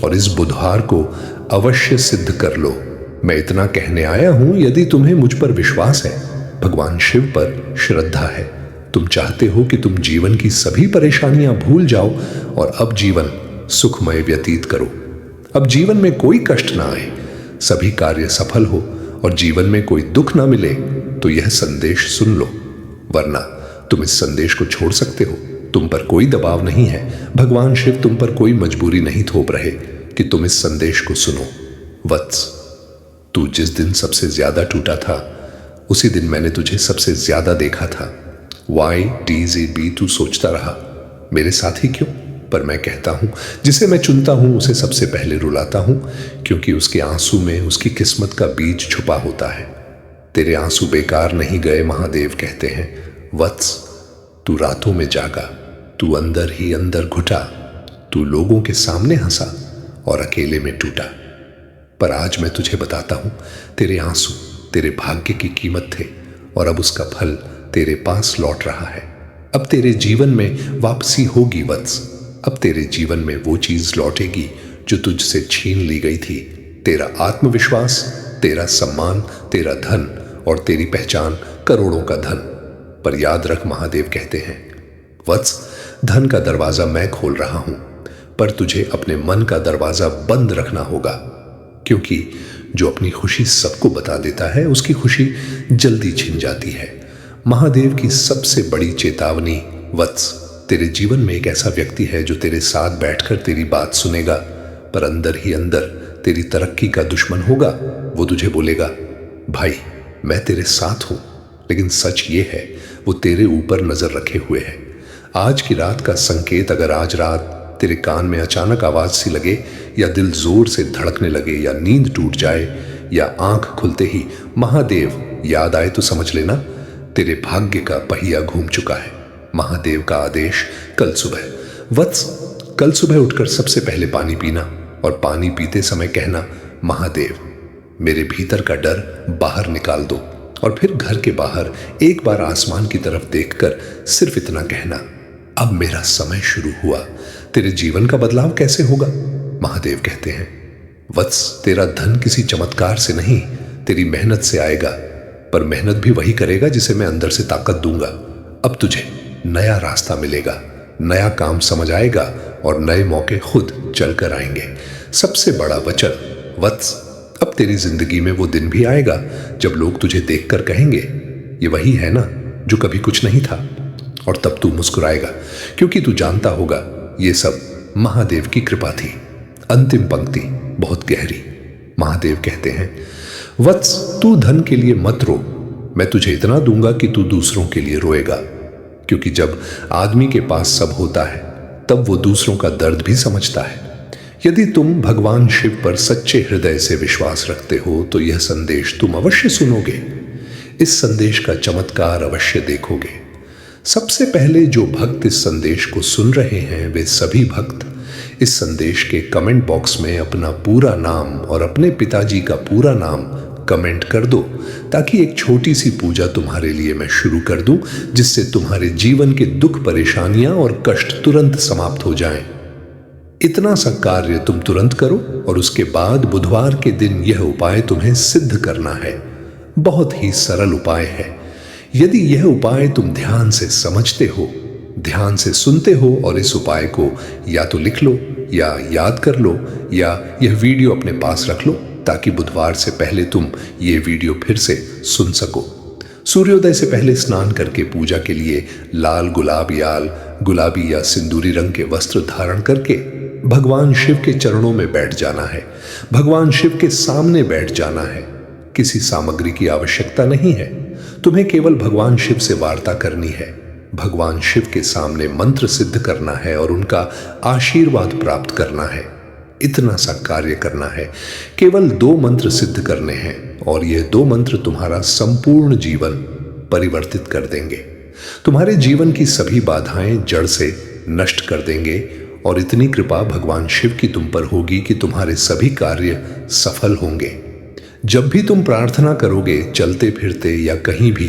और इस बुधवार को अवश्य सिद्ध कर लो। मैं इतना कहने आया हूं, यदि तुम्हें मुझ पर विश्वास है, भगवान शिव पर श्रद्धा है, तुम चाहते हो कि तुम जीवन की सभी परेशानियां भूल जाओ और अब जीवन सुखमय व्यतीत करो। अब जीवन में कोई कष्ट ना आए, सभी कार्य सफल हो और जीवन में कोई दुख ना मिले, तो यह संदेश सुन लो, वरना तुम इस संदेश को छोड़ सकते हो। तुम पर कोई दबाव नहीं है। भगवान शिव तुम पर कोई मजबूरी नहीं थोप रहे कि तुम इस संदेश को सुनो। वत्स, तू जिस दिन सबसे ज्यादा टूटा था, उसी दिन मैंने तुझे सबसे ज्यादा देखा था। YTZB तू सोचता रहा, मेरे साथ ही क्यों? पर मैं कहता हूं, जिसे मैं चुनता हूं उसे सबसे पहले रुलाता हूं, क्योंकि उसके आंसू में उसकी किस्मत का बीज छुपा होता है। तेरे आंसू बेकार नहीं गए, महादेव कहते हैं। वत्स, तू रातों में जागा, तू अंदर ही अंदर घुटा, तू लोगों के सामने हंसा और अकेले में टूटा। पर आज मैं तुझे बताता हूं, तेरे आंसू तेरे भाग्य की कीमत थे और अब उसका फल तेरे पास लौट रहा है। अब तेरे जीवन में वापसी होगी वत्स। अब तेरे जीवन में वो चीज लौटेगी जो तुझसे छीन ली गई थी। तेरा आत्मविश्वास, तेरा सम्मान, तेरा धन और तेरी पहचान, करोड़ों का धन। पर याद रख, महादेव कहते हैं, वत्स, धन का दरवाजा मैं खोल रहा हूं, पर तुझे अपने मन का दरवाजा बंद रखना होगा, क्योंकि जो अपनी खुशी सबको बता देता है उसकी खुशी जल्दी छिन जाती है। महादेव की सबसे बड़ी चेतावनी, वत्स, तेरे जीवन में एक ऐसा व्यक्ति है जो तेरे साथ बैठकर तेरी बात सुनेगा, पर अंदर ही अंदर तेरी तरक्की का दुश्मन होगा। वो तुझे बोलेगा, भाई मैं तेरे साथ हूं, लेकिन सच ये है वो तेरे ऊपर नजर रखे हुए है। आज की रात का संकेत अगर आज रात तेरे कान में अचानक आवाज सी लगे, या दिल जोर से धड़कने लगे, या नींद टूट जाए, या आंख खुलते ही महादेव याद आए, तो समझ लेना तेरे भाग्य का पहिया घूम चुका है। महादेव का आदेश, कल सुबह। वत्स, कल सुबह उठकर सबसे पहले पानी पीना और पानी पीते समय कहना, महादेव मेरे भीतर का डर बाहर निकाल दो। और फिर घर के बाहर एक बार आसमान की तरफ देखकर सिर्फ इतना कहना, अब मेरा समय शुरू हुआ। तेरे जीवन का बदलाव कैसे होगा? महादेव कहते हैं, वत्स, तेरा धन किसी चमत्कार से नहीं, तेरी मेहनत से आएगा, पर मेहनत भी वही करेगा जिसे मैं अंदर से ताकत दूंगा। अब तुझे नया रास्ता मिलेगा, नया काम समझ आएगा और नए मौके खुद चलकर आएंगे। सबसे बड़ा वचन, वत्स, अब तेरी जिंदगी में वो दिन भी आएगा जब लोग तुझे देखकर कहेंगे, ये वही है ना जो कभी कुछ नहीं था। और तब तू मुस्कुराएगा, क्योंकि तू जानता होगा ये सब महादेव की कृपा थी। अंतिम पंक्ति बहुत गहरी। महादेव कहते हैं, वत्स, तू धन के लिए मत रो, मैं तुझे इतना दूंगा कि तू दूसरों के लिए रोएगा। क्योंकि जब आदमी के पास सब होता है तब वो दूसरों का दर्द भी समझता है। यदि तुम भगवान शिव पर सच्चे हृदय से विश्वास रखते हो तो यह संदेश तुम अवश्य सुनोगे, इस संदेश का चमत्कार अवश्य देखोगे। सबसे पहले जो भक्त इस संदेश को सुन रहे हैं वे सभी भक्त इस संदेश के कमेंट बॉक्स में अपना पूरा नाम और अपने पिताजी का पूरा नाम कमेंट कर दो, ताकि एक छोटी सी पूजा तुम्हारे लिए मैं शुरू कर दूं, जिससे तुम्हारे जीवन के दुख, परेशानियां और कष्ट तुरंत समाप्त हो जाएं। इतना सा कार्य तुम तुरंत करो और उसके बाद बुधवार के दिन यह उपाय तुम्हें सिद्ध करना है। बहुत ही सरल उपाय है। यदि यह उपाय तुम ध्यान से समझते हो, ध्यान से सुनते हो और इस उपाय को या तो लिख लो या याद कर लो या यह वीडियो अपने पास रख लो, ताकि बुधवार से पहले तुम ये वीडियो फिर से सुन सको। सूर्योदय से पहले स्नान करके पूजा के लिए लाल गुलाबी या सिंदूरी रंग के वस्त्र धारण करके भगवान शिव के चरणों में बैठ जाना है। भगवान शिव के सामने बैठ जाना है। किसी सामग्री की आवश्यकता नहीं है। तुम्हें केवल भगवान शिव से वार्ता करनी है। भगवान शिव के सामने मंत्र सिद्ध करना है और उनका आशीर्वाद प्राप्त करना है। इतना सा कार्य करना है। केवल 2 मंत्र सिद्ध करने हैं और ये 2 मंत्र तुम्हारा संपूर्ण जीवन परिवर्तित कर देंगे। तुम्हारे जीवन की सभी बाधाएं जड़ से नष्ट कर देंगे और इतनी कृपा भगवान शिव की तुम पर होगी कि तुम्हारे सभी कार्य सफल होंगे। जब भी तुम प्रार्थना करोगे, चलते फिरते या कहीं भी,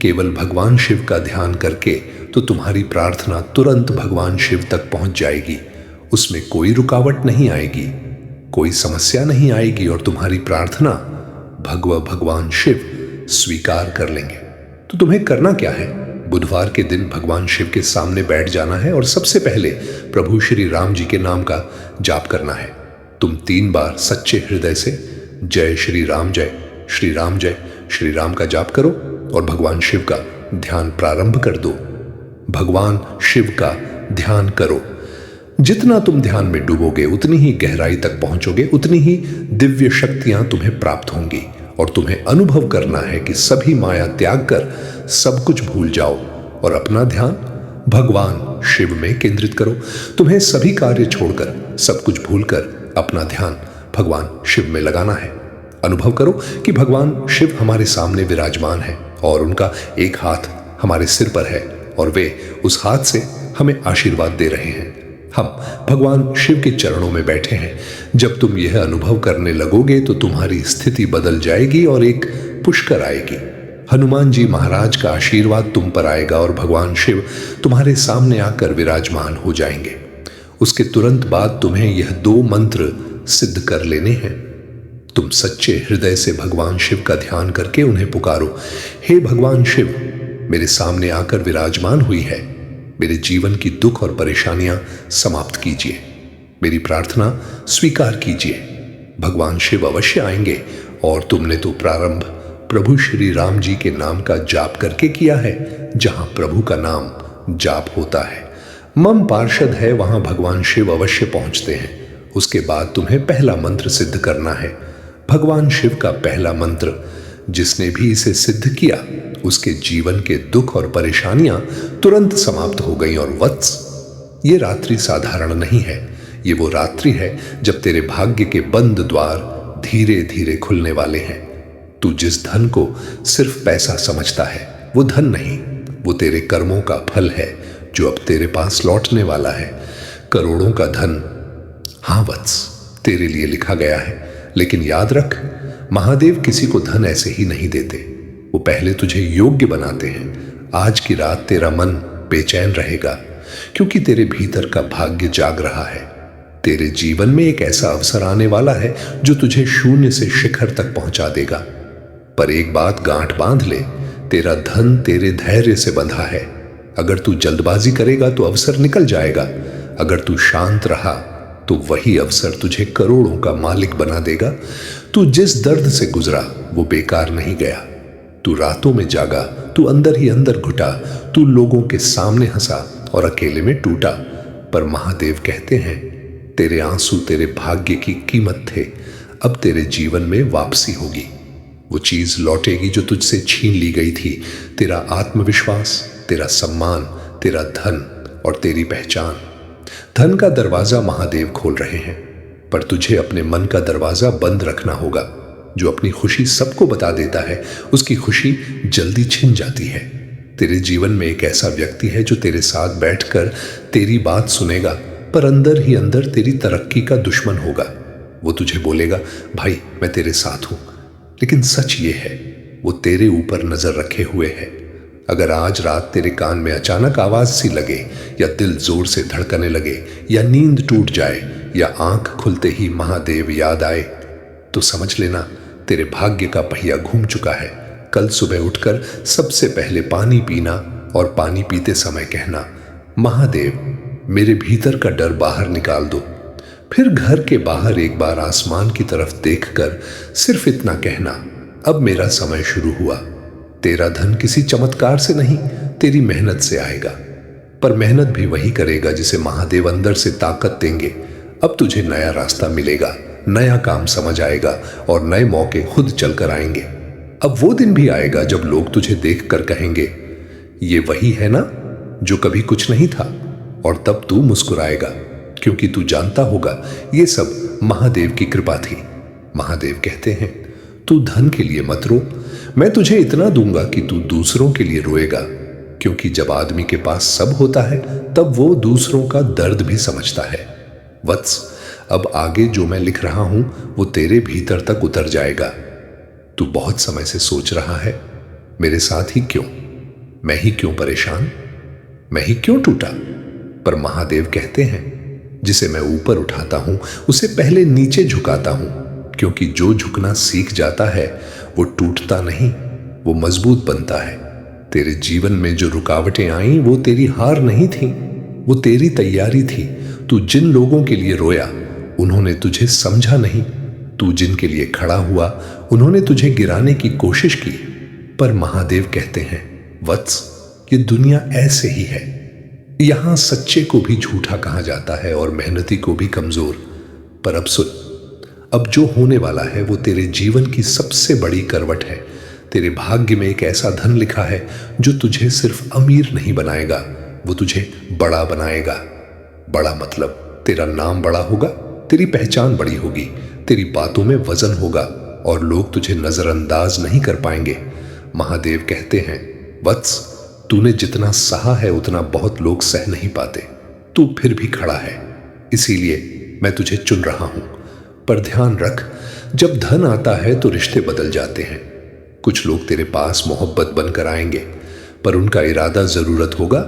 केवल भगवान शिव का ध्यान करके, तो तुम्हारी प्रार्थना तुरंत भगवान शिव तक पहुंच जाएगी। उसमें कोई रुकावट नहीं आएगी, कोई समस्या नहीं आएगी और तुम्हारी प्रार्थना भगवान शिव स्वीकार कर लेंगे। तो तुम्हें करना क्या है? बुधवार के दिन भगवान शिव के सामने बैठ जाना है और सबसे पहले प्रभु श्री राम जी के नाम का जाप करना है। तुम 3 बार सच्चे हृदय से जय श्री राम जय श्री राम का जाप करो और भगवान शिव का ध्यान प्रारंभ कर दो। भगवान शिव का ध्यान करो। जितना तुम ध्यान में डूबोगे, उतनी ही गहराई तक पहुंचोगे, उतनी ही दिव्य शक्तियां तुम्हें प्राप्त होंगी और तुम्हें अनुभव करना है कि सभी माया त्याग कर सब कुछ भूल जाओ और अपना ध्यान भगवान शिव में केंद्रित करो। तुम्हें सभी कार्य छोड़कर, सब कुछ भूलकर अपना ध्यान भगवान शिव में लगाना है। अनुभव करो कि भगवान शिव हमारे सामने विराजमान है और उनका एक हाथ हमारे सिर पर है और वे उस हाथ से हमें आशीर्वाद दे रहे हैं। हम भगवान शिव के चरणों में बैठे हैं। जब तुम यह अनुभव करने लगोगे तो तुम्हारी स्थिति बदल जाएगी और एक पुष्कर आएगी। हनुमान जी महाराज का आशीर्वाद तुम पर आएगा और भगवान शिव तुम्हारे सामने आकर विराजमान हो जाएंगे। उसके तुरंत बाद तुम्हें यह 2 मंत्र सिद्ध कर लेने हैं। तुम सच्चे हृदय से भगवान शिव का ध्यान करके उन्हें पुकारो, हे भगवान शिव, मेरे सामने आकर विराजमान हुई है। मेरे जीवन की दुख और परेशानियां समाप्त कीजिए। मेरी प्रार्थना स्वीकार कीजिए। भगवान शिव अवश्य आएंगे और तुमने तो प्रारंभ प्रभु श्री राम जी के नाम का जाप करके किया है। जहां प्रभु का नाम जाप होता है, मम पार्षद है, वहां भगवान शिव अवश्य पहुंचते हैं। उसके बाद तुम्हें पहला मंत्र सिद्ध करना है। भगवान शिव का पहला मंत्र, जिसने भी इसे सिद्ध किया उसके जीवन के दुख और परेशानियां तुरंत समाप्त हो गई। और वत्स, ये रात्रि साधारण नहीं है। ये वो रात्रि है जब तेरे भाग्य के बंद द्वार धीरे धीरे खुलने वाले हैं। तू जिस धन को सिर्फ पैसा समझता है, वो धन नहीं, वो तेरे कर्मों का फल है जो अब तेरे पास लौटने वाला है। करोड़ों का धन, हाँ वत्स, तेरे लिए लिखा गया है। लेकिन याद रख, महादेव किसी को धन ऐसे ही नहीं देते। वो पहले तुझे योग्य बनाते हैं। आज की रात तेरा मन बेचैन रहेगा क्योंकि तेरे भीतर का भाग्य जाग रहा है। तेरे जीवन में एक ऐसा अवसर आने वाला है जो तुझे शून्य से शिखर तक पहुंचा देगा। पर एक बात गांठ बांध ले, तेरा धन तेरे धैर्य से बंधा है। अगर तू जल्दबाजी करेगा तो अवसर निकल जाएगा। अगर तू शांत रहा तो वही अवसर तुझे करोड़ों का मालिक बना देगा। तू जिस दर्द से गुजरा वो बेकार नहीं गया। तू रातों में जागा, तू अंदर ही अंदर घुटा, तू लोगों के सामने हंसा और अकेले में टूटा। पर महादेव कहते हैं, तेरे आंसू तेरे भाग्य की कीमत थे। अब तेरे जीवन में वापसी होगी। वो चीज लौटेगी जो तुझसे छीन ली गई थी। तेरा आत्मविश्वास, तेरा सम्मान, तेरा धन और तेरी पहचान। धन का दरवाजा महादेव खोल रहे हैं, पर तुझे अपने मन का दरवाजा बंद रखना होगा। जो अपनी खुशी सबको बता देता है, उसकी खुशी जल्दी छिन जाती है। तेरे जीवन में एक ऐसा व्यक्ति है जो तेरे साथ बैठकर तेरी बात सुनेगा, पर अंदर ही अंदर तेरी तरक्की का दुश्मन होगा। वो तुझे बोलेगा, भाई मैं तेरे साथ हूं, लेकिन सच ये है वो तेरे ऊपर नजर रखे हुए है। अगर आज रात तेरे कान में अचानक आवाज सी लगे, या दिल जोर से धड़कने लगे, या नींद टूट जाए, या आंख खुलते ही महादेव याद आए, तो समझ लेना तेरे भाग्य का पहिया घूम चुका है। कल सुबह उठकर सबसे पहले पानी पीना और पानी पीते समय कहना, महादेव मेरे भीतर का डर बाहर निकाल दो। फिर घर के बाहर एक बार आसमान की तरफ देखकर सिर्फ इतना कहना, अब मेरा समय शुरू हुआ। तेरा धन किसी चमत्कार से नहीं, तेरी मेहनत से आएगा, पर मेहनत भी वही करेगा जिसे महादेव अंदर से ताकत देंगे। अब तुझे नया रास्ता मिलेगा, नया काम समझ आएगा और नए मौके खुद चलकर आएंगे। अब वो दिन भी आएगा जब लोग तुझे देखकर कहेंगे, ये वही है ना जो कभी कुछ नहीं था, और तब तू मुस्कुराएगा, क्योंकि तू जानता होगा ये सब महादेव की कृपा थी। महादेव कहते हैं, तू धन के लिए मत रो, मैं तुझे इतना दूंगा कि तू दूसरों के लिए रोएगा, क्योंकि जब आदमी के पास सब होता है तब वो दूसरों का दर्द भी समझता है। वत्स, अब आगे जो मैं लिख रहा हूं वो तेरे भीतर तक उतर जाएगा। तू बहुत समय से सोच रहा है, मेरे साथ ही क्यों, मैं ही क्यों परेशान, मैं ही क्यों टूटा। पर महादेव कहते हैं, जिसे मैं ऊपर उठाता हूं उसे पहले नीचे झुकाता हूं, क्योंकि जो झुकना सीख जाता है वो टूटता नहीं, वो मजबूत बनता है। तेरे जीवन में जो रुकावटें आईं वो तेरी हार नहीं थी, वो तेरी तैयारी थी। तू जिन लोगों के लिए रोया उन्होंने तुझे समझा नहीं, तू जिनके लिए खड़ा हुआ उन्होंने तुझे गिराने की कोशिश की। पर महादेव कहते हैं, वत्स ये दुनिया ऐसे ही है, यहां सच्चे को भी झूठा कहा जाता है और मेहनती को भी कमजोर। पर अब सुन, अब जो होने वाला है वो तेरे जीवन की सबसे बड़ी करवट है। तेरे भाग्य में एक ऐसा धन लिखा है जो तुझे सिर्फ अमीर नहीं बनाएगा, वो तुझे बड़ा बनाएगा। बड़ा मतलब तेरा नाम बड़ा होगा, तेरी पहचान बड़ी होगी, तेरी बातों में वजन होगा और लोग तुझे नजरअंदाज नहीं कर पाएंगे। महादेव कहते हैं, वत्स तूने जितना सहा है उतना बहुत लोग सह नहीं पाते, तू फिर भी खड़ा है, इसीलिए मैं तुझे चुन रहा हूं। पर ध्यान रख, जब धन आता है तो रिश्ते बदल जाते हैं। कुछ लोग तेरे पास मोहब्बत बनकर आएंगे, पर उनका इरादा जरूरत होगा।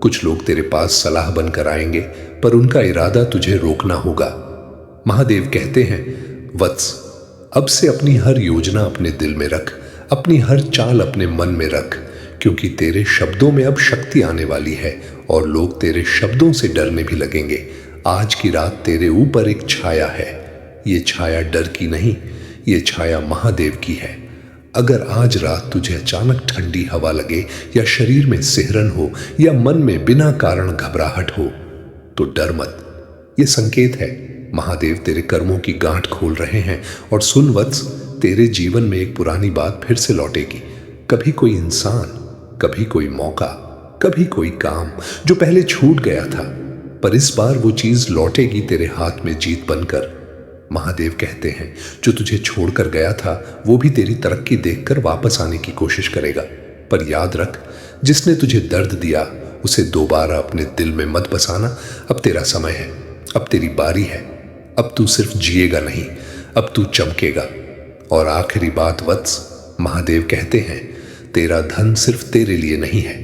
कुछ लोग तेरे पास सलाह बनकर आएंगे, पर उनका इरादा तुझे रोकना होगा। महादेव कहते हैं, वत्स अब से अपनी हर योजना अपने दिल में रख, अपनी हर चाल अपने मन में रख, क्योंकि तेरे शब्दों में अब शक्ति आने वाली है और लोग तेरे शब्दों से डरने भी लगेंगे। आज की रात तेरे ऊपर एक छाया है, ये छाया डर की नहीं, ये छाया महादेव की है। अगर आज रात तुझे अचानक ठंडी हवा लगे, या शरीर में सिहरन हो, या मन में बिना कारण घबराहट हो, तो डर मत, ये संकेत है महादेव तेरे कर्मों की गांठ खोल रहे हैं। और सुन वत्स, तेरे जीवन में एक पुरानी बात फिर से लौटेगी। कभी कोई इंसान, कभी कोई मौका, कभी कोई काम जो पहले छूट गया था, पर इस बार वो चीज लौटेगी तेरे हाथ में जीत बनकर। महादेव कहते हैं, जो तुझे छोड़कर गया था वो भी तेरी तरक्की देखकर वापस आने की कोशिश करेगा। पर याद रख, जिसने तुझे दर्द दिया उसे दोबारा अपने दिल में मत बसाना। अब तेरा समय है, अब तेरी बारी है, अब तू सिर्फ जिएगा नहीं, अब तू चमकेगा। और आखिरी बात वत्स, महादेव कहते हैं, तेरा धन सिर्फ तेरे लिए नहीं है,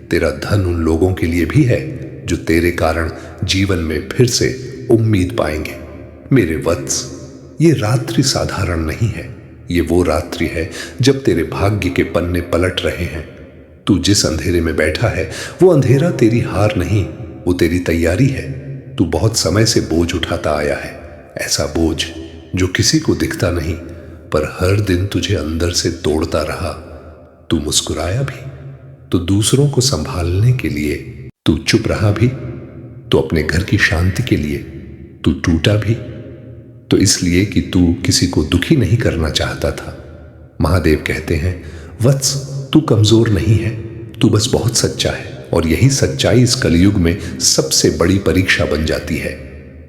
तेरा धन उन लोगों के लिए भी है जो तेरे कारण जीवन में फिर से उम्मीद पाएंगे। मेरे वत्स, ये रात्रि साधारण नहीं है, ये वो रात्रि है जब तेरे भाग्य के पन्ने पलट रहे हैं। तू जिस अंधेरे में बैठा है वो अंधेरा तेरी हार नहीं, वो तेरी तैयारी है। तू बहुत समय से बोझ उठाता आया है, ऐसा बोझ जो किसी को दिखता नहीं, पर हर दिन तुझे अंदर से तोड़ता रहा। तू मुस्कुराया भी तो दूसरों को संभालने के लिए, तू चुप रहा भी तो अपने घर की शांति के लिए, तू टूटा भी तो इसलिए कि तू किसी को दुखी नहीं करना चाहता था। महादेव कहते हैं, वत्स तू कमजोर नहीं है, तू बस बहुत सच्चा है, और यही सच्चाई इस कलयुग में सबसे बड़ी परीक्षा बन जाती है।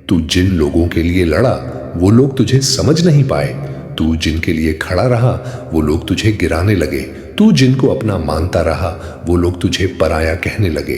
तू जिन लोगों के लिए लड़ा वो लोग तुझे समझ नहीं पाए, तू जिनके लिए खड़ा रहा वो लोग तुझे गिराने लगे, तू जिनको अपना मानता रहा वो लोग तुझे पराया कहने लगे।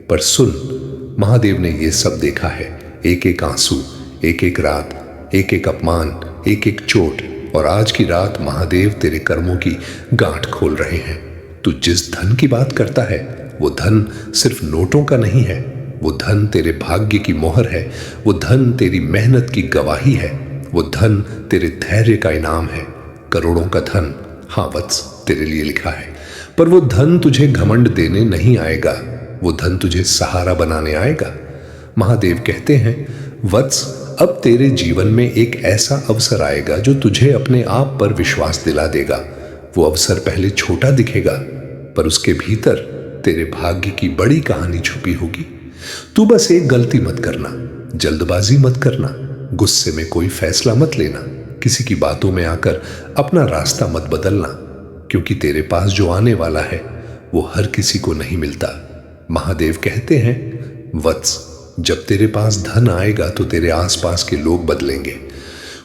पर सुन, महादेव ने ये सब देखा है, एक एक आंसू, एक एक रात, एक एक अपमान, एक एक चोट, और आज की रात महादेव तेरे कर्मों की गांठ खोल रहे हैं। तू जिस धन की बात करता है वो धन सिर्फ नोटों का नहीं है, वो धन तेरे भाग्य की मोहर है, वो धन तेरी मेहनत की गवाही है, वो धन तेरे धैर्य का इनाम है। करोड़ों का धन, हाँ वत्स, तेरे लिए लिखा है। पर वो धन तुझे घमंड देने नहीं आएगा, वो धन तुझे सहारा बनाने आएगा। महादेव कहते हैं, वत्स, अब तेरे जीवन में एक ऐसा अवसर आएगा जो तुझे अपने आप पर विश्वास दिला देगा। वो अवसर पहले छोटा दिखेगा, पर उसके भीतर तेरे भाग्य की बड़ी कहानी छुपी होगी। तू बस एक गलती मत करना, जल्दबाजी मत करना, गुस्से में कोई फैसला मत लेना, किसी की बातों में आकर अपना रास्ता मत बदलना, क्योंकि तेरे पास जो आने वाला है वो हर किसी को नहीं मिलता। महादेव कहते हैं, वत्स, जब तेरे पास धन आएगा तो तेरे आसपास के लोग बदलेंगे।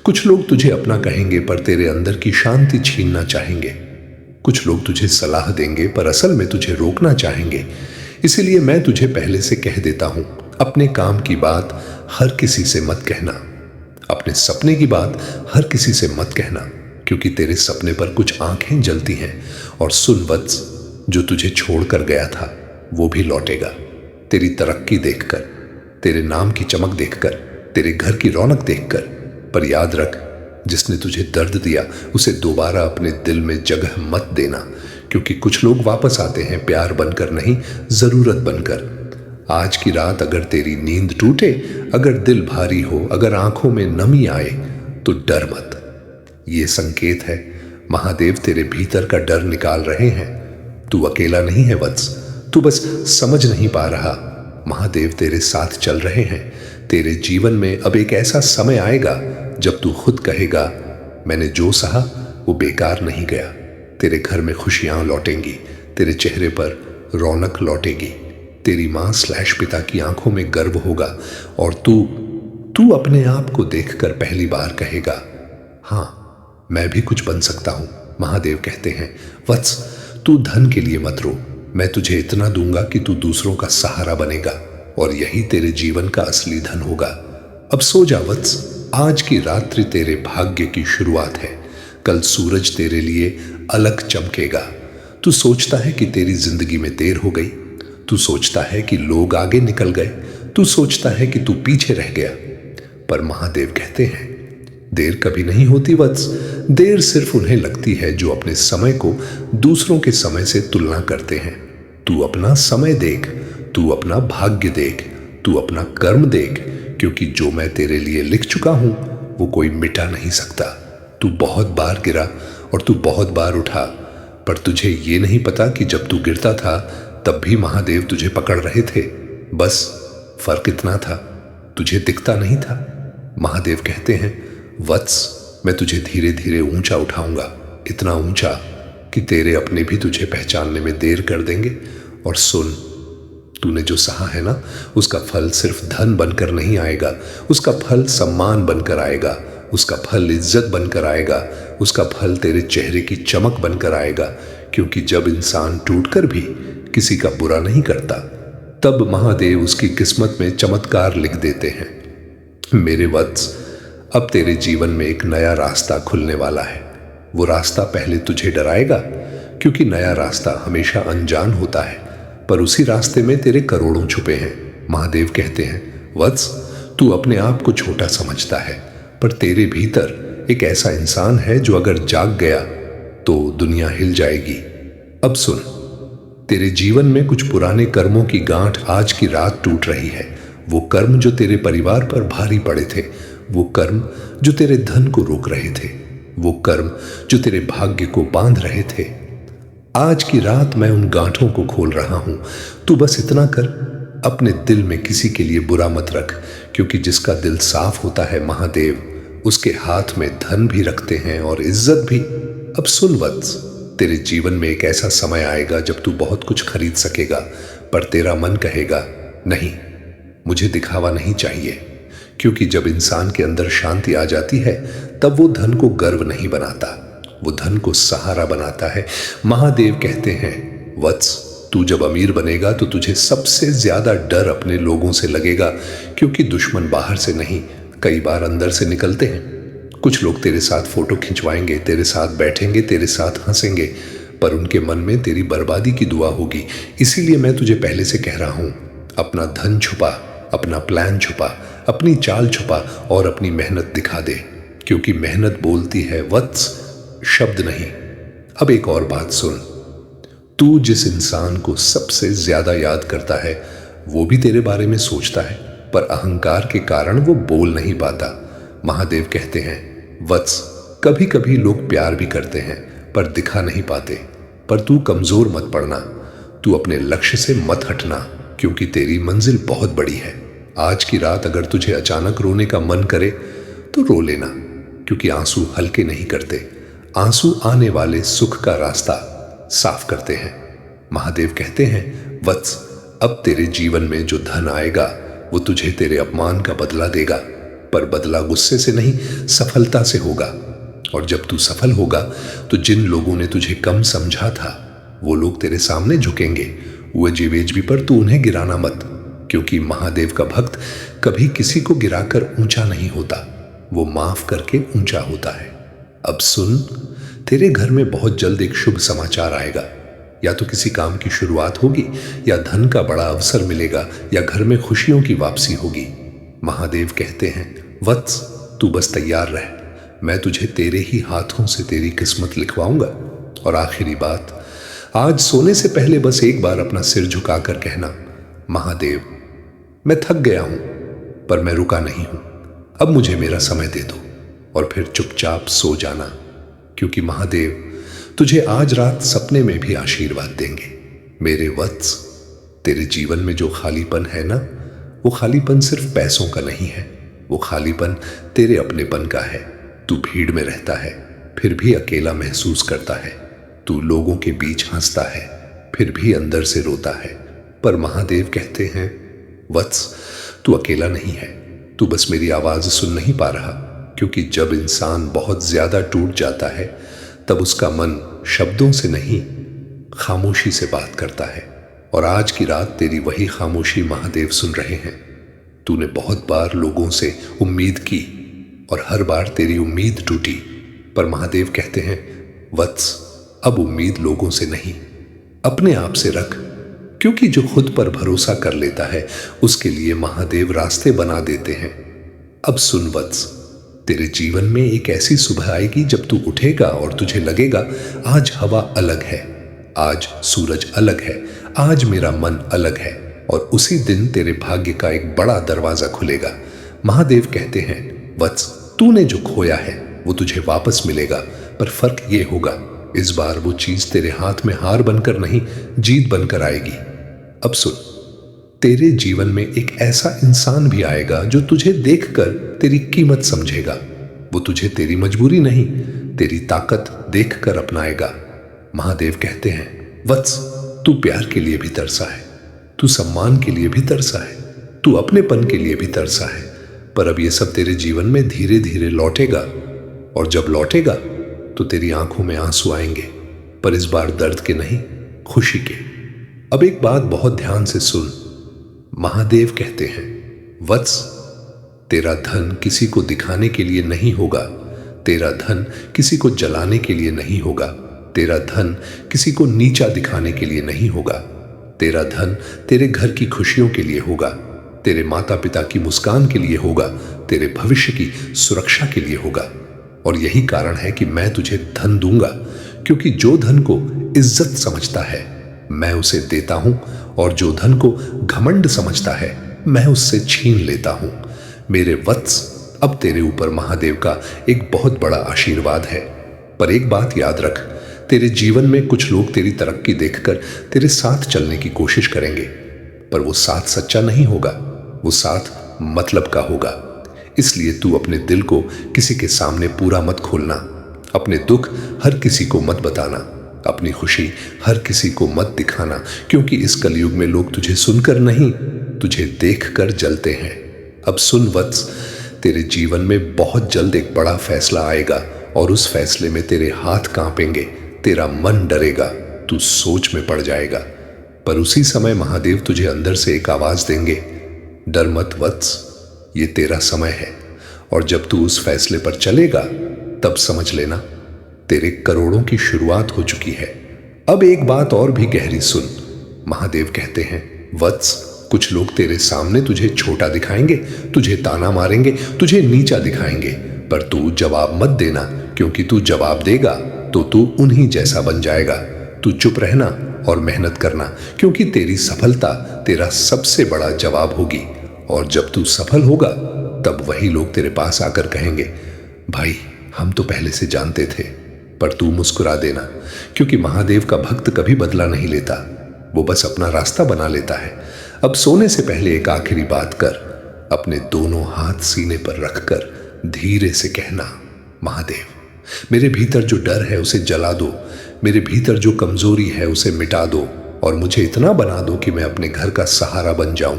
कुछ लोग तुझे अपना कहेंगे पर तेरे अंदर की शांति छीनना चाहेंगे। कुछ लोग तुझे सलाह देंगे पर असल में तुझे रोकना चाहेंगे। इसीलिए मैं तुझे पहले से कह देता हूं, अपने काम की बात हर किसी से मत कहना, अपने सपने की बात हर किसी से मत कहना, क्योंकि तेरे सपने पर कुछ आंखें जलती हैं। और सुन वत्स, जो तुझे छोड़कर गया था वो भी लौटेगा, तेरी तरक्की देखकर, तेरे नाम की चमक देखकर, तेरे घर की रौनक देखकर। पर याद रख, जिसने तुझे दर्द दिया उसे दोबारा अपने दिल में जगह मत देना, क्योंकि कुछ लोग वापस आते हैं प्यार बनकर नहीं, जरूरत बनकर। आज की रात अगर तेरी नींद टूटे, अगर दिल भारी हो, अगर आंखों में नमी आए, तो डर मत। ये संकेत है, महादेव तेरे भीतर का डर निकाल रहे हैं। तू अकेला नहीं है वत्स, तू बस समझ नहीं पा रहा। महादेव तेरे साथ चल रहे हैं। तेरे जीवन में अब एक ऐसा समय आएगा जब तू खुद कहेगा, मैंने जो सहा वो बेकार नहीं गया। तेरे घर में खुशियां लौटेंगी, तेरे चेहरे पर रौनक लौटेगी, तेरी मां/पिता की आंखों में गर्व होगा, और तू अपने आप को देखकर पहली बार कहेगा, हाँ, मैं भी कुछ बन सकता हूं। महादेव कहते हैं, वत्स, तू धन के लिए मत रो, मैं तुझे इतना दूंगा कि तू दूसरों का सहारा बनेगा, और यही तेरे जीवन का असली धन होगा। अब सो जा वत्स, आज की रात्रि तेरे भाग्य की शुरुआत है। कल सूरज तेरे लिए अलग चमकेगा। तू सोचता है कि तेरी जिंदगी में देर हो गई, तू सोचता है कि लोग आगे निकल गए, तू सोचता है कि तू पीछे रह गया, पर महादेव कहते हैं, देर कभी नहीं होती वत्स। देर सिर्फ उन्हें लगती है जो अपने समय को दूसरों के समय से तुलना करते हैं। तू अपना समय देख, तू अपना भाग्य देख, तू अपना कर्म देख, क्योंकि जो मैं तेरे लिए लिख चुका हूं वो कोई मिटा नहीं सकता। तू बहुत बार गिरा और तू बहुत बार उठा, पर तुझे ये नहीं पता कि जब तू गिरता था तब भी महादेव तुझे पकड़ रहे थे। बस फर्क इतना था, तुझे दिखता नहीं था। महादेव कहते हैं, वत्स, मैं तुझे धीरे धीरे ऊंचा उठाऊंगा, इतना ऊंचा कि तेरे अपने भी तुझे पहचानने में देर कर देंगे। और सुन, तूने जो सहा है ना, उसका फल सिर्फ धन बनकर नहीं आएगा, उसका फल सम्मान बनकर आएगा, उसका फल इज्जत बनकर आएगा, उसका फल तेरे चेहरे की चमक बनकर आएगा। क्योंकि जब इंसान टूटकर भी किसी का बुरा नहीं करता, तब महादेव उसकी किस्मत में चमत्कार लिख देते हैं। मेरे वत्स, अब तेरे जीवन में एक नया रास्ता खुलने वाला है। वो रास्ता पहले तुझे डराएगा, क्योंकि नया रास्ता हमेशा अनजान होता है, पर उसी रास्ते में तेरे करोड़ों छुपे हैं। महादेव कहते हैं, वत्स, तू अपने आप को छोटा समझता है, पर तेरे भीतर एक ऐसा इंसान है जो अगर जाग गया तो दुनिया हिल जाएगी। अब सुन, तेरे जीवन में कुछ पुराने कर्मों की गांठ आज की रात टूट रही है। वो कर्म जो तेरे परिवार पर भारी पड़े थे, वो कर्म जो तेरे धन को रोक रहे थे, वो कर्म जो तेरे भाग्य को बांध रहे थे, आज की रात मैं उन गांठों को खोल रहा हूं। तू बस इतना कर, अपने दिल में किसी के लिए बुरा मत रख, क्योंकि जिसका दिल साफ होता है महादेव उसके हाथ में धन भी रखते हैं और इज्जत भी। अब सुन वत्स, तेरे जीवन में एक ऐसा समय आएगा जब तू बहुत कुछ खरीद सकेगा, पर तेरा मन कहेगा, नहीं, मुझे दिखावा नहीं चाहिए, क्योंकि जब इंसान के अंदर शांति आ जाती है तब वो धन को गर्व नहीं बनाता, वो धन को सहारा बनाता है। महादेव कहते हैं, वत्स, तू जब अमीर बनेगा तो तुझे सबसे ज्यादा डर अपने लोगों से लगेगा, क्योंकि दुश्मन बाहर से नहीं, कई बार अंदर से निकलते हैं। कुछ लोग तेरे साथ फोटो खिंचवाएंगे, तेरे साथ बैठेंगे, तेरे साथ हंसेंगे, पर उनके मन में तेरी बर्बादी की दुआ होगी। इसीलिए मैं तुझे पहले से कह रहा हूं, अपना धन छुपा, अपना प्लान छुपा, अपनी चाल छुपा और अपनी मेहनत दिखा दे, क्योंकि मेहनत बोलती है वत्स, शब्द नहीं। अब एक और बात सुन, तू जिस इंसान को सबसे ज्यादा याद करता है वो भी तेरे बारे में सोचता है, पर अहंकार के कारण वो बोल नहीं पाता। महादेव कहते हैं, वत्स, कभी कभी लोग प्यार भी करते हैं पर दिखा नहीं पाते, पर तू कमजोर मत पड़ना, तू अपने लक्ष्य से मत हटना, क्योंकि तेरी मंजिल बहुत बड़ी है। आज की रात अगर तुझे अचानक रोने का मन करे तो रो लेना, क्योंकि आंसू हल्के नहीं करते, आंसू आने वाले सुख का रास्ता साफ करते हैं। महादेव कहते हैं, वत्स, अब तेरे जीवन में जो धन आएगा वो तुझे तेरे अपमान का बदला देगा, पर बदला गुस्से से नहीं, सफलता से होगा। और जब तू सफल होगा तो जिन लोगों ने तुझे कम समझा था वो लोग तेरे सामने झुकेंगे। वो जीवेज भी, पर तू उन्हें गिराना मत, क्योंकि महादेव का भक्त कभी किसी को गिराकर ऊंचा नहीं होता, वो माफ करके ऊंचा होता है। अब सुन, तेरे घर में बहुत जल्द एक शुभ समाचार आएगा, या तो किसी काम की शुरुआत होगी, या धन का बड़ा अवसर मिलेगा, या घर में खुशियों की वापसी होगी। महादेव कहते हैं, वत्स, तू बस तैयार रह, मैं तुझे तेरे ही हाथों से तेरी किस्मत लिखवाऊंगा। और आखिरी बात, आज सोने से पहले बस एक बार अपना सिर झुकाकर कहना, महादेव, मैं थक गया हूं पर मैं रुका नहीं हूं, अब मुझे मेरा समय दे दो। और फिर चुपचाप सो जाना, क्योंकि महादेव तुझे आज रात सपने में भी आशीर्वाद देंगे। मेरे वत्स, तेरे जीवन में जो खालीपन है ना, वो खालीपन सिर्फ पैसों का नहीं है, वो खालीपन तेरे अपनेपन का है। तू भीड़ में रहता है फिर भी अकेला महसूस करता है, तू लोगों के बीच हंसता है फिर भी अंदर से रोता है। पर महादेव कहते हैं, वत्स, तू अकेला नहीं है, तू बस मेरी आवाज सुन नहीं पा रहा, क्योंकि जब इंसान बहुत ज्यादा टूट जाता है तब उसका मन शब्दों से नहीं, खामोशी से बात करता है। और आज की रात तेरी वही खामोशी महादेव सुन रहे हैं। तूने बहुत बार लोगों से उम्मीद की और हर बार तेरी उम्मीद टूटी, पर महादेव कहते हैं, वत्स, अब उम्मीद लोगों से नहीं, अपने आप से रख, क्योंकि जो खुद पर भरोसा कर लेता है उसके लिए महादेव रास्ते बना देते हैं। अब सुन वत्स, तेरे जीवन में एक ऐसी सुबह आएगी जब तू उठेगा और तुझे लगेगा आज हवा अलग है, आज सूरज अलग है, आज मेरा मन अलग है, और उसी दिन तेरे भाग्य का एक बड़ा दरवाजा खुलेगा। महादेव कहते हैं, वत्स, तूने जो खोया है वो तुझे वापस मिलेगा, पर फर्क ये होगा, इस बार वो चीज तेरे हाथ में हार बनकर नहीं, जीत बनकर आएगी। अब सुन, तेरे जीवन में एक ऐसा इंसान भी आएगा जो तुझे देखकर तेरी कीमत समझेगा, वो तुझे तेरी मजबूरी नहीं, तेरी ताकत देखकर अपनाएगा। महादेव कहते हैं, वत्स, तू प्यार के लिए भी तरसा है, तू सम्मान के लिए भी तरसा है, तू अपनेपन के लिए भी तरसा है, पर अब ये सब तेरे जीवन में धीरे धीरे लौटेगा, और जब लौटेगा तो तेरी आंखों में आंसू आएंगे, पर इस बार दर्द के नहीं, खुशी के। अब एक बात बहुत ध्यान से सुन, महादेव कहते हैं, वत्स, तेरा धन किसी को दिखाने के लिए नहीं होगा, तेरा धन किसी को जलाने के लिए नहीं होगा, तेरा धन किसी को नीचा दिखाने के लिए नहीं होगा, तेरा धन तेरे घर की खुशियों के लिए होगा, तेरे माता पिता की मुस्कान के लिए होगा, तेरे भविष्य की सुरक्षा के लिए होगा। और यही कारण है कि मैं तुझे धन दूंगा, क्योंकि जो धन को इज्जत समझता है मैं उसे देता हूं, और जो धन को घमंड समझता है मैं उससे छीन लेता हूं। मेरे वत्स, अब तेरे ऊपर महादेव का एक बहुत बड़ा आशीर्वाद है, पर एक बात याद रख, तेरे जीवन में कुछ लोग तेरी तरक्की देखकर तेरे साथ चलने की कोशिश करेंगे, पर वो साथ सच्चा नहीं होगा, वो साथ मतलब का होगा। इसलिए तू अपने दिल को किसी के सामने पूरा मत खोलना, अपने दुख हर किसी को मत बताना, अपनी खुशी हर किसी को मत दिखाना, क्योंकि इस कलयुग में लोग तुझे सुनकर नहीं, तुझे देखकर जलते हैं। अब सुन वत्स, तेरे जीवन में बहुत जल्द एक बड़ा फैसला आएगा और उस फैसले में तेरे हाथ कांपेंगे, तेरा मन डरेगा, तू सोच में पड़ जाएगा। पर उसी समय महादेव तुझे अंदर से एक आवाज देंगे, डर मत वत्स, ये तेरा समय है। और जब तू उस फैसले पर चलेगा तब समझ लेना तेरे करोड़ों की शुरुआत हो चुकी है। अब एक बात और भी गहरी सुन। महादेव कहते हैं, वत्स, कुछ लोग तेरे सामने तुझे छोटा दिखाएंगे, तुझे ताना मारेंगे, तुझे नीचा दिखाएंगे, पर तू जवाब मत देना, क्योंकि तू जवाब देगा तो तू उन्हीं जैसा बन जाएगा। तू चुप रहना और मेहनत करना, क्योंकि तेरी सफलता तेरा सबसे बड़ा जवाब होगी। और जब तू सफल होगा तब वही लोग तेरे पास आकर कहेंगे, भाई हम तो पहले से जानते थे। पर तू मुस्कुरा देना, क्योंकि महादेव का भक्त कभी बदला नहीं लेता, वो बस अपना रास्ता बना लेता है। अब सोने से पहले एक आखिरी बात कर, अपने दोनों हाथ सीने पर रखकर धीरे से कहना, महादेव, मेरे भीतर जो डर है उसे जला दो, मेरे भीतर जो कमजोरी है उसे मिटा दो, और मुझे इतना बना दो कि मैं अपने घर का सहारा बन जाऊं।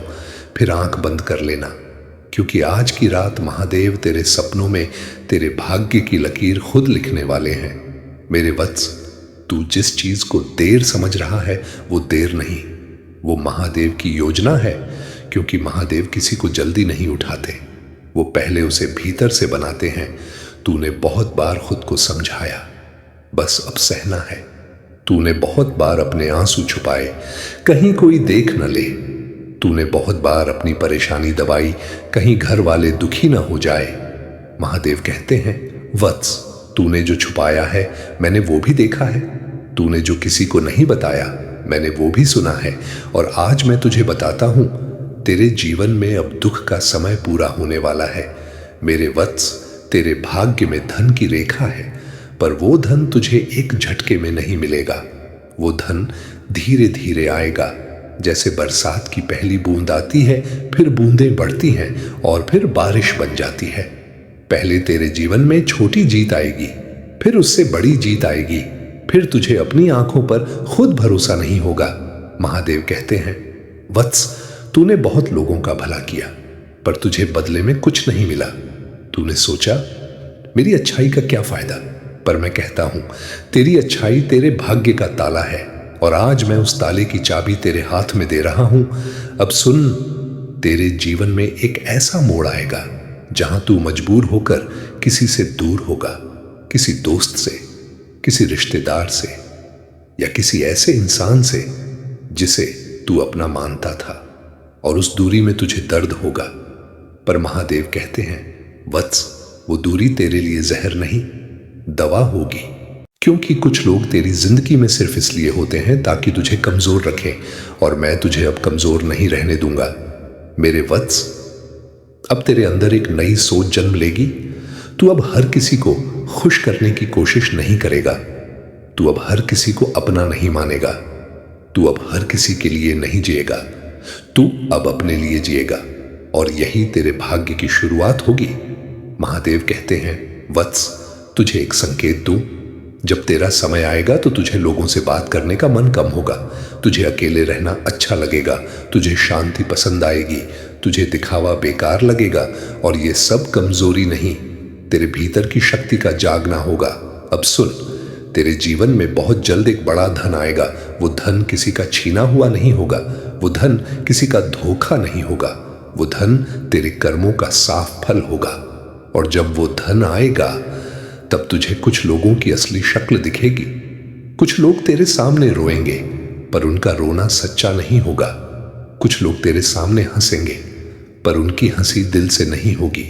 फिर आंख बंद कर लेना, क्योंकि आज की रात महादेव तेरे सपनों में तेरे भाग्य की लकीर खुद लिखने वाले हैं। मेरे वत्स, तू जिस चीज को देर समझ रहा है वो देर नहीं, वो महादेव की योजना है। क्योंकि महादेव किसी को जल्दी नहीं उठाते, वो पहले उसे भीतर से बनाते हैं। तूने बहुत बार खुद को समझाया, बस अब सहना है। तूने बहुत बार अपने आंसू छुपाए, कहीं कोई देख न ले। तूने बहुत बार अपनी परेशानी दबाई, कहीं घर वाले दुखी ना हो जाए। महादेव कहते हैं, वत्स, तूने जो छुपाया है मैंने वो भी देखा है, तूने जो किसी को नहीं बताया मैंने वो भी सुना है। और आज मैं तुझे बताता हूं, तेरे जीवन में अब दुख का समय पूरा होने वाला है। मेरे वत्स, तेरे भाग्य में धन की रेखा है, पर वो धन तुझे एक झटके में नहीं मिलेगा। वो धन धीरे धीरे आएगा, जैसे बरसात की पहली बूंद आती है, फिर बूंदें बढ़ती हैं और फिर बारिश बन जाती है। पहले तेरे जीवन में छोटी जीत आएगी, फिर उससे बड़ी जीत आएगी, फिर तुझे अपनी आंखों पर खुद भरोसा नहीं होगा। महादेव कहते हैं, वत्स, तूने बहुत लोगों का भला किया, पर तुझे बदले में कुछ नहीं मिला। तूने सोचा मेरी अच्छाई का क्या फायदा, पर मैं कहता हूं तेरी अच्छाई तेरे भाग्य का ताला है, और आज मैं उस ताले की चाबी तेरे हाथ में दे रहा हूं। अब सुन, तेरे जीवन में एक ऐसा मोड़ आएगा जहां तू मजबूर होकर किसी से दूर होगा, किसी दोस्त से, किसी रिश्तेदार से, या किसी ऐसे इंसान से जिसे तू अपना मानता था, और उस दूरी में तुझे दर्द होगा। पर महादेव कहते हैं, वत्स, वो दूरी तेरे लिए जहर नहीं, दवा होगी। क्योंकि कुछ लोग तेरी जिंदगी में सिर्फ इसलिए होते हैं ताकि तुझे कमजोर रखें, और मैं तुझे अब कमजोर नहीं रहने दूंगा। मेरे वत्स, अब तेरे अंदर एक नई सोच जन्म लेगी। तू अब हर किसी को खुश करने की कोशिश नहीं करेगा, तू अब हर किसी को अपना नहीं मानेगा, तू अब हर किसी के लिए नहीं जिएगा, तू अब अपने लिए जिएगा, और यही तेरे भाग्य की शुरुआत होगी। महादेव कहते हैं, वत्स, तुझे एक संकेत दूं, जब तेरा समय आएगा तो तुझे लोगों से बात करने का मन कम होगा, तुझे अकेले रहना अच्छा लगेगा, तुझे शांति पसंद आएगी, तुझे दिखावा बेकार लगेगा, और ये सब कमजोरी नहीं, तेरे भीतर की शक्ति का जागना होगा। अब सुन, तेरे जीवन में बहुत जल्द एक बड़ा धन आएगा। वो धन किसी का छीना हुआ नहीं होगा, वो धन किसी का धोखा नहीं होगा, वो धन तेरे कर्मों का साफ फल होगा। और जब वो धन आएगा तब तुझे कुछ लोगों की असली शक्ल दिखेगी। कुछ लोग तेरे सामने रोएंगे, पर उनका रोना सच्चा नहीं होगा। कुछ लोग तेरे सामने हंसेंगे, पर उनकी हंसी दिल से नहीं होगी।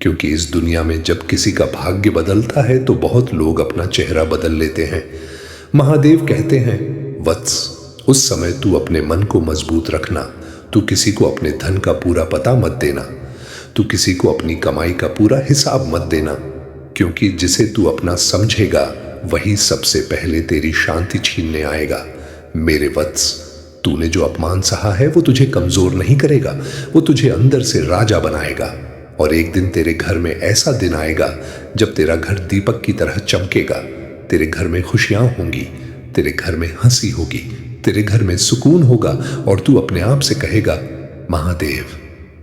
क्योंकि इस दुनिया में जब किसी का भाग्य बदलता है तो बहुत लोग अपना चेहरा बदल लेते हैं। महादेव कहते हैं, वत्स, उस समय तू अपने मन को मजबूत रखना, तू किसी को अपने धन का पूरा पता मत देना, तू किसी को अपनी कमाई का पूरा हिसाब मत देना, क्योंकि जिसे तू अपना समझेगा वही सबसे पहले तेरी शांति छीनने आएगा। मेरे वत्स, तूने जो अपमान सहा है वो तुझे कमजोर नहीं करेगा, वो तुझे अंदर से राजा बनाएगा। और एक दिन तेरे घर में ऐसा दिन आएगा जब तेरा घर दीपक की तरह चमकेगा, तेरे घर में खुशियां होंगी, तेरे घर में हंसी होगी, तेरे घर में सुकून होगा, और तू अपने आप से कहेगा, महादेव,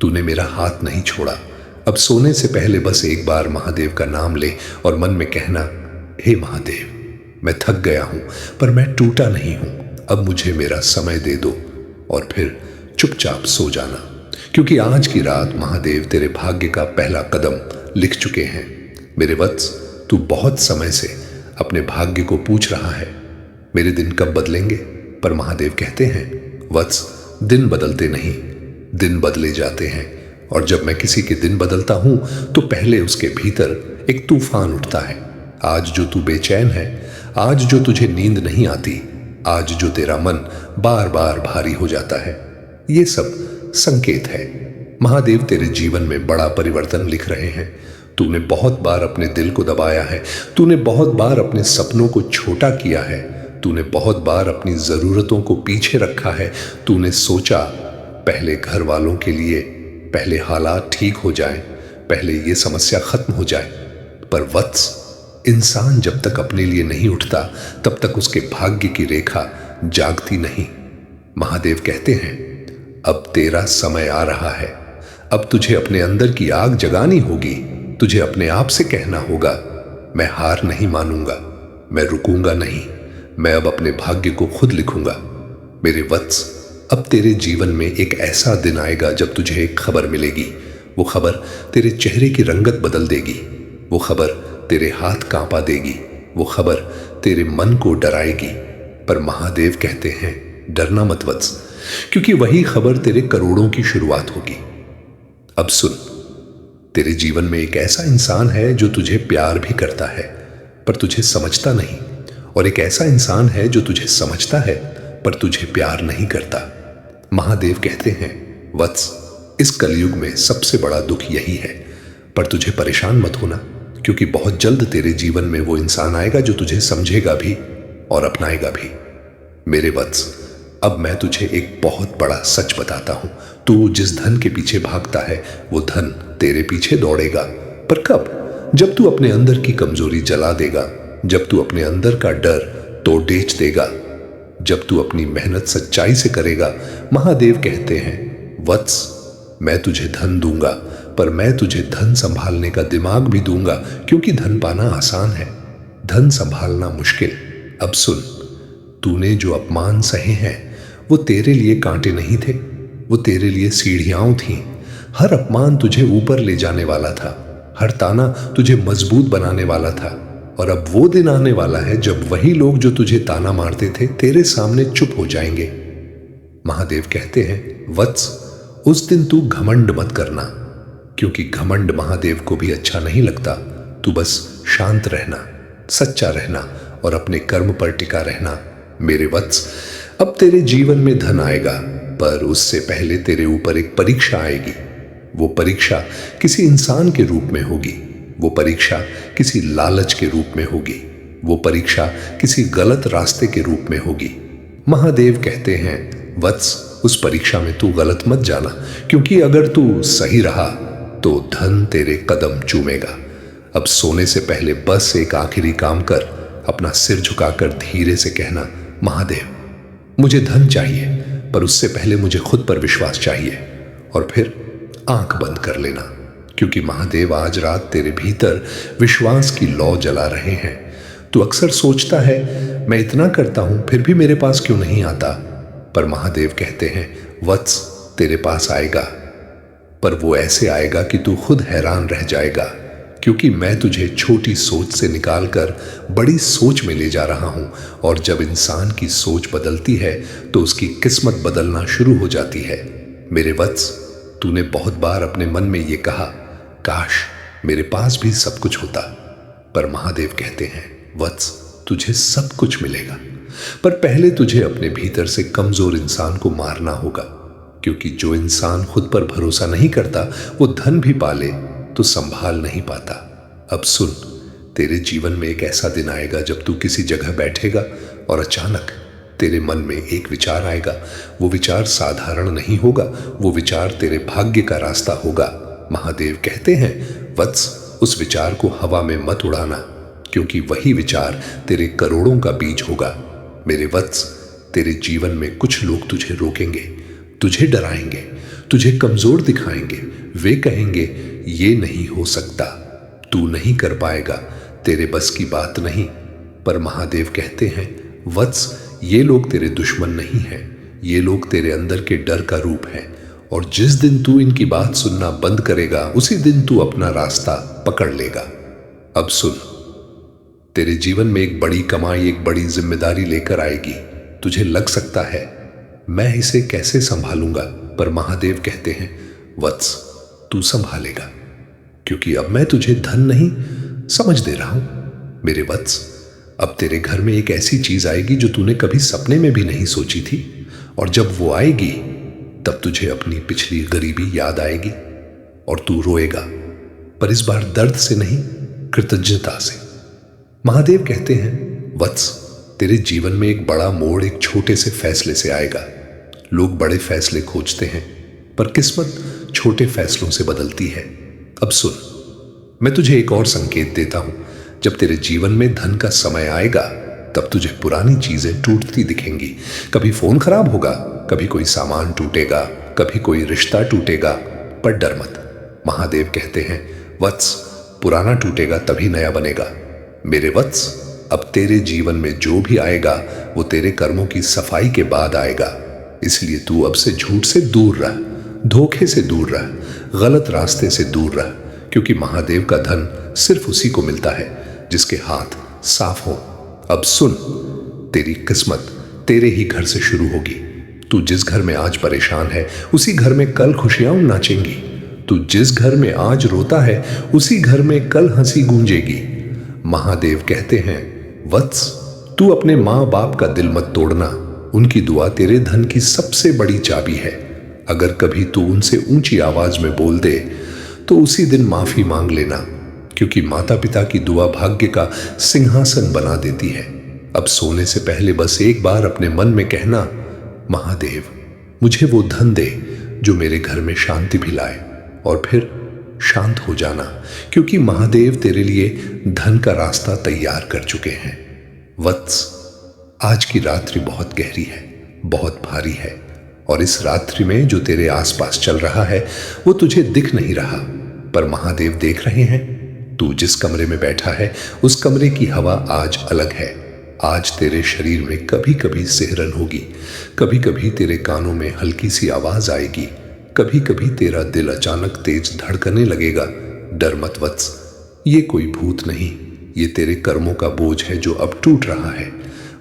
तूने मेरा हाथ नहीं छोड़ा। अब सोने से पहले बस एक बार महादेव का नाम ले और मन में कहना, हे महादेव, मैं थक गया हूं पर मैं टूटा नहीं हूं, अब मुझे मेरा समय दे दो। और फिर चुपचाप सो जाना, क्योंकि आज की रात महादेव तेरे भाग्य का पहला कदम लिख चुके हैं। मेरे वत्स, तू बहुत समय से अपने भाग्य को पूछ रहा है, मेरे दिन कब बदलेंगे? पर महादेव कहते हैं, वत्स, दिन बदलते नहीं, दिन बदले जाते हैं। और जब मैं किसी के दिन बदलता हूं तो पहले उसके भीतर एक तूफान उठता है। आज जो तू बेचैन है, आज जो तुझे नींद नहीं आती, आज जो तेरा मन बार बार भारी हो जाता है, ये सब संकेत है। महादेव तेरे जीवन में बड़ा परिवर्तन लिख रहे हैं। तूने बहुत बार अपने दिल को दबाया है, तूने बहुत बार अपने सपनों को छोटा किया है, तूने बहुत बार अपनी जरूरतों को पीछे रखा है। तूने सोचा पहले घर वालों के लिए, पहले हालात ठीक हो जाएं, पहले ये समस्या खत्म हो जाए। पर वत्स, इंसान जब तक अपने लिए नहीं उठता तब तक उसके भाग्य की रेखा जागती नहीं। महादेव कहते हैं, अब तेरा समय आ रहा है। अब तुझे अपने अंदर की आग जगानी होगी। तुझे अपने आप से कहना होगा, मैं हार नहीं मानूंगा, मैं रुकूंगा नहीं, मैं अब अपने भाग्य को खुद लिखूंगा। मेरे वत्स, अब तेरे जीवन में एक ऐसा दिन आएगा जब तुझे एक खबर मिलेगी। वो खबर तेरे चेहरे की रंगत बदल देगी, वो खबर तेरे हाथ कांपा देगी, वो खबर तेरे मन को डराएगी। पर महादेव कहते हैं, डरना मत वत्स, क्योंकि वही खबर तेरे करोड़ों की शुरुआत होगी। अब सुन, तेरे जीवन में एक ऐसा इंसान है जो तुझे प्यार भी करता है पर तुझे समझता नहीं, और एक ऐसा इंसान है जो तुझे समझता है पर तुझे प्यार नहीं करता। महादेव कहते हैं, वत्स, इस कलयुग में सबसे बड़ा दुख यही है। पर तुझे परेशान मत होना, क्योंकि बहुत जल्द तेरे जीवन में वो इंसान आएगा जो तुझे समझेगा भी और अपनाएगा भी। मेरे वत्स, अब मैं तुझे एक बहुत बड़ा सच बताता हूं। तू जिस धन के पीछे भागता है वो धन तेरे पीछे दौड़ेगा। पर कब? जब तू अपने अंदर की कमजोरी जला देगा, जब तू अपने अंदर का डर तोड़ बेच देगा, जब तू अपनी मेहनत सच्चाई से करेगा। महादेव कहते हैं, वत्स, मैं तुझे धन दूंगा, पर मैं तुझे धन संभालने का दिमाग भी दूंगा, क्योंकि धन पाना आसान है, धन संभालना मुश्किल। अब सुन, तूने जो अपमान सहे हैं वो तेरे लिए कांटे नहीं थे, वो तेरे लिए सीढ़ियां थीं। हर अपमान तुझे ऊपर ले जाने वाला था, हर ताना तुझे मजबूत बनाने वाला था। और अब वो दिन आने वाला है जब वही लोग जो तुझे ताना मारते थे तेरे सामने चुप हो जाएंगे। महादेव कहते हैं, वत्स, उस दिन तू घमंड मत करना, क्योंकि घमंड महादेव को भी अच्छा नहीं लगता। तू बस शांत रहना, सच्चा रहना और अपने कर्म पर टिका रहना। मेरे वत्स, अब तेरे जीवन में धन आएगा, पर उससे पहले तेरे ऊपर एक परीक्षा आएगी। वो परीक्षा किसी इंसान के रूप में होगी, वो परीक्षा किसी लालच के रूप में होगी, वो परीक्षा किसी गलत रास्ते के रूप में होगी। महादेव कहते हैं, वत्स, उस परीक्षा में तू गलत मत जाना, क्योंकि अगर तू सही रहा तो धन तेरे कदम चूमेगा। अब सोने से पहले बस एक आखिरी काम कर, अपना सिर झुकाकर धीरे से कहना, महादेव, मुझे धन चाहिए, पर उससे पहले मुझे खुद पर विश्वास चाहिए। और फिर आंख बंद कर लेना, क्योंकि महादेव आज रात तेरे भीतर विश्वास की लौ जला रहे हैं। तू अक्सर सोचता है, मैं इतना करता हूं फिर भी मेरे पास क्यों नहीं आता? पर महादेव कहते हैं, वत्स, तेरे पास आएगा, पर वो ऐसे आएगा कि तू खुद हैरान रह जाएगा, क्योंकि मैं तुझे छोटी सोच से निकालकर बड़ी सोच में ले जा रहा हूं। और जब इंसान की सोच बदलती है तो उसकी किस्मत बदलना शुरू हो जाती है। मेरे वत्स, तूने बहुत बार अपने मन में ये कहा, काश मेरे पास भी सब कुछ होता। पर महादेव कहते हैं, वत्स, तुझे सब कुछ मिलेगा, पर पहले तुझे अपने भीतर से कमजोर इंसान को मारना होगा, क्योंकि जो इंसान खुद पर भरोसा नहीं करता वो धन भी पाले तो संभाल नहीं पाता। अब सुन, तेरे जीवन में एक ऐसा दिन आएगा जब तू किसी जगह बैठेगा और अचानक तेरे मन में एक विचार आएगा। वो विचार साधारण नहीं होगा, वो विचार तेरे भाग्य का रास्ता होगा। महादेव कहते हैं, वत्स, उस विचार को हवा में मत उड़ाना, क्योंकि वही विचार तेरे करोड़ों का बीज होगा। मेरे वत्स, तेरे जीवन में कुछ लोग तुझे रोकेंगे, तुझे डराएंगे, तुझे कमजोर दिखाएंगे। वे कहेंगे ये नहीं हो सकता, तू नहीं कर पाएगा, तेरे बस की बात नहीं। पर महादेव कहते हैं, वत्स, ये लोग तेरे दुश्मन नहीं हैं, ये लोग तेरे अंदर के डर का रूप है। और जिस दिन तू इनकी बात सुनना बंद करेगा, उसी दिन तू अपना रास्ता पकड़ लेगा। अब सुन, तेरे जीवन में एक बड़ी कमाई, एक बड़ी जिम्मेदारी लेकर आएगी। तुझे लग सकता है मैं इसे कैसे संभालूंगा, पर महादेव कहते हैं, वत्स, तू संभालेगा, क्योंकि अब मैं तुझे धन नहीं समझ दे रहा हूं। मेरे वत्स, अब तेरे घर में एक ऐसी चीज आएगी जो तूने कभी सपने में भी नहीं सोची थी, और जब वो आएगी तब तुझे अपनी पिछली गरीबी याद आएगी और तू रोएगा, पर इस बार दर्द से नहीं, कृतज्ञता से। महादेव कहते हैं, वत्स, तेरे जीवन में एक बड़ा मोड़ एक छोटे से फैसले से आएगा। लोग बड़े फैसले खोजते हैं, पर किस्मत छोटे फैसलों से बदलती है। अब सुन, मैं तुझे एक और संकेत देता हूं। जब तेरे जीवन में धन का समय आएगा, तब तुझे पुरानी चीजें टूटती दिखेंगी। कभी फोन खराब होगा, कभी कोई सामान टूटेगा, कभी कोई रिश्ता टूटेगा, पर डर मत। महादेव कहते हैं, वत्स, पुराना टूटेगा तभी नया बनेगा। मेरे वत्स, अब तेरे जीवन में जो भी आएगा वो तेरे कर्मों की सफाई के बाद आएगा। इसलिए तू अब से झूठ से दूर रह, धोखे से दूर रह, गलत रास्ते से दूर रह, क्योंकि महादेव का धन सिर्फ उसी को मिलता है जिसके हाथ साफ हो। अब सुन, तेरी किस्मत तेरे ही घर से शुरू होगी। तू जिस घर में आज परेशान है, उसी घर में कल खुशियां नाचेंगी। तू जिस घर में आज रोता है, उसी घर में कल हंसी गूंजेगी। महादेव कहते हैं, वत्स, तू अपने माँ बाप का दिल मत तोड़ना। उनकी दुआ तेरे धन की सबसे बड़ी चाबी है। अगर कभी तू उनसे ऊंची आवाज में बोल दे तो उसी दिन माफी मांग लेना, क्योंकि माता पिता की दुआ भाग्य का सिंहासन बना देती है। अब सोने से पहले बस एक बार अपने मन में कहना, महादेव, मुझे वो धन दे जो मेरे घर में शांति भी लाए, और फिर शांत हो जाना, क्योंकि महादेव तेरे लिए धन का रास्ता तैयार कर चुके हैं। वत्स, आज की रात्रि बहुत गहरी है, बहुत भारी है, और इस रात्रि में जो तेरे आसपास चल रहा है वो तुझे दिख नहीं रहा, पर महादेव देख रहे हैं। तू जिस कमरे में बैठा है उस कमरे की हवा आज अलग है। आज तेरे शरीर में कभी कभी सिहरन होगी, कभी कभी तेरे कानों में हल्की सी आवाज आएगी, कभी कभी तेरा दिल अचानक तेज धड़कने लगेगा। डर मत वत्स, ये कोई भूत नहीं, ये तेरे कर्मों का बोझ है जो अब टूट रहा है।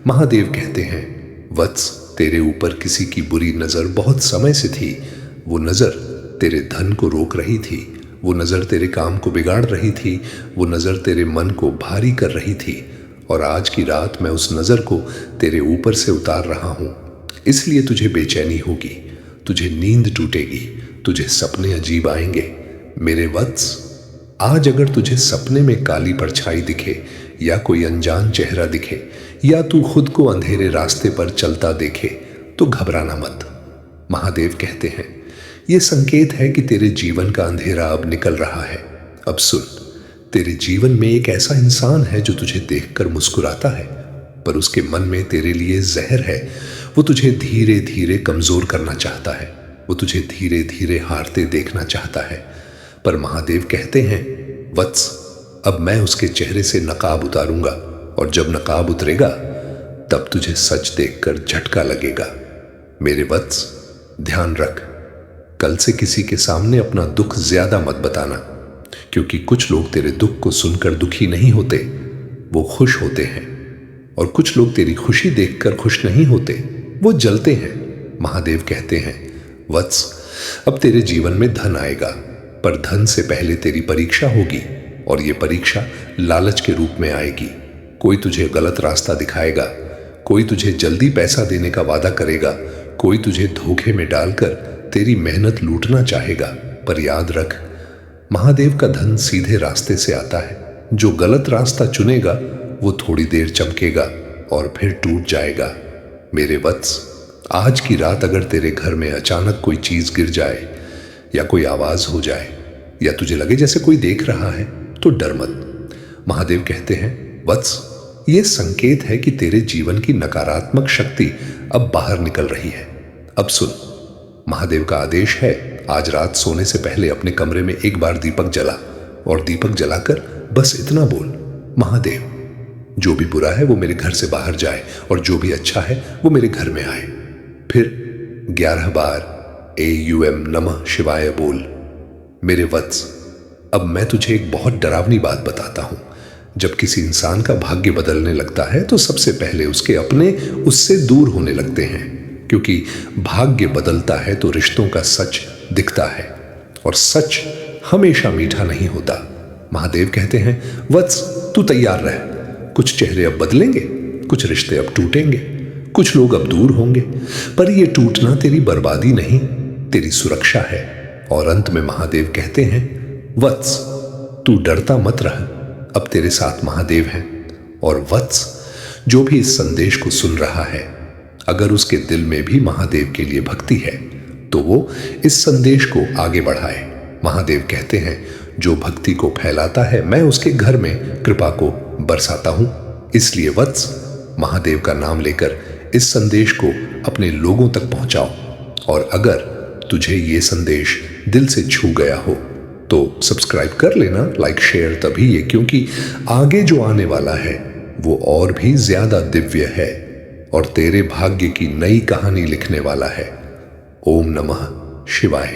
महादेव कहते हैं, वत्स, तेरे ऊपर किसी की बुरी नजर बहुत समय से थी। वो नजर तेरे धन को रोक रही थी, वो नजर तेरे काम को बिगाड़ रही थी, वो नजर तेरे मन को भारी कर रही थी, और आज की रात मैं उस नजर को तेरे ऊपर से उतार रहा हूं। इसलिए तुझे बेचैनी होगी, तुझे नींद टूटेगी, तुझे सपने अजीब आएंगे। मेरे वत्स, आज अगर तुझे सपने में काली परछाई दिखे, या कोई अनजान चेहरा दिखे, या तू खुद को अंधेरे रास्ते पर चलता देखे, तो घबराना मत। महादेव कहते हैं, यह संकेत है कि तेरे जीवन का अंधेरा अब निकल रहा है। अब सुन, तेरे जीवन में एक ऐसा इंसान है जो तुझे देखकर मुस्कुराता है, पर उसके मन में तेरे लिए जहर है। वो तुझे धीरे धीरे कमजोर करना चाहता है, वो तुझे धीरे धीरे हारते देखना चाहता है। पर महादेव कहते हैं, वत्स, अब मैं उसके चेहरे से नकाब उतारूंगा, और जब नकाब उतरेगा तब तुझे सच देखकर झटका लगेगा। मेरे वत्स, ध्यान रख, कल से किसी के सामने अपना दुख ज्यादा मत बताना, क्योंकि कुछ लोग तेरे दुख को सुनकर दुखी नहीं होते, वो खुश होते हैं, और कुछ लोग तेरी खुशी देखकर खुश नहीं होते, वो जलते हैं। महादेव कहते हैं, वत्स, अब तेरे जीवन में धन आएगा, पर धन से पहले तेरी परीक्षा होगी, और ये परीक्षा लालच के रूप में आएगी। कोई तुझे गलत रास्ता दिखाएगा, कोई तुझे जल्दी पैसा देने का वादा करेगा, कोई तुझे धोखे में डालकर तेरी मेहनत लूटना चाहेगा। पर याद रख, महादेव का धन सीधे रास्ते से आता है। जो गलत रास्ता चुनेगा वो थोड़ी देर चमकेगा और फिर टूट जाएगा। मेरे वत्स, आज की रात अगर तेरे घर में अचानक कोई चीज गिर जाए, या कोई आवाज हो जाए, या तुझे लगे जैसे कोई देख रहा है, तो डर मत। महादेव कहते हैं, वत्स, ये संकेत है कि तेरे जीवन की नकारात्मक शक्ति अब बाहर निकल रही है। अब सुन, महादेव का आदेश है, आज रात सोने से पहले अपने कमरे में एक बार दीपक जला और दीपक जलाकर बस इतना बोल, महादेव, जो भी बुरा है वो मेरे घर से बाहर जाए और जो भी अच्छा है वो मेरे घर में आए। फिर 11 बार AUM नमः शिवाय बोल। मेरे वत्स, अब मैं तुझे एक बहुत डरावनी बात बताता हूं। जब किसी इंसान का भाग्य बदलने लगता है तो सबसे पहले उसके अपने उससे दूर होने लगते हैं, क्योंकि भाग्य बदलता है तो रिश्तों का सच दिखता है और सच हमेशा मीठा नहीं होता। महादेव कहते हैं, वत्स तू तैयार रह, कुछ चेहरे अब बदलेंगे, कुछ रिश्ते अब टूटेंगे, कुछ लोग अब दूर होंगे, पर ये टूटना तेरी बर्बादी नहीं, तेरी सुरक्षा है। और अंत में महादेव कहते हैं, वत्स तू डरता मत रह, अब तेरे साथ महादेव हैं। और वत्स, जो भी इस संदेश को सुन रहा है, अगर उसके दिल में भी महादेव के लिए भक्ति है तो वो इस संदेश को आगे बढ़ाए। महादेव कहते हैं, जो भक्ति को फैलाता है मैं उसके घर में कृपा को बरसाता हूं। इसलिए वत्स, महादेव का नाम लेकर इस संदेश को अपने लोगों तक पहुंचाओ। और अगर तुझे ये संदेश दिल से छू गया हो तो सब्सक्राइब कर लेना, लाइक शेयर तभी ये, क्योंकि आगे जो आने वाला है वो और भी ज्यादा दिव्य है और तेरे भाग्य की नई कहानी लिखने वाला है। ओम नमः शिवाय।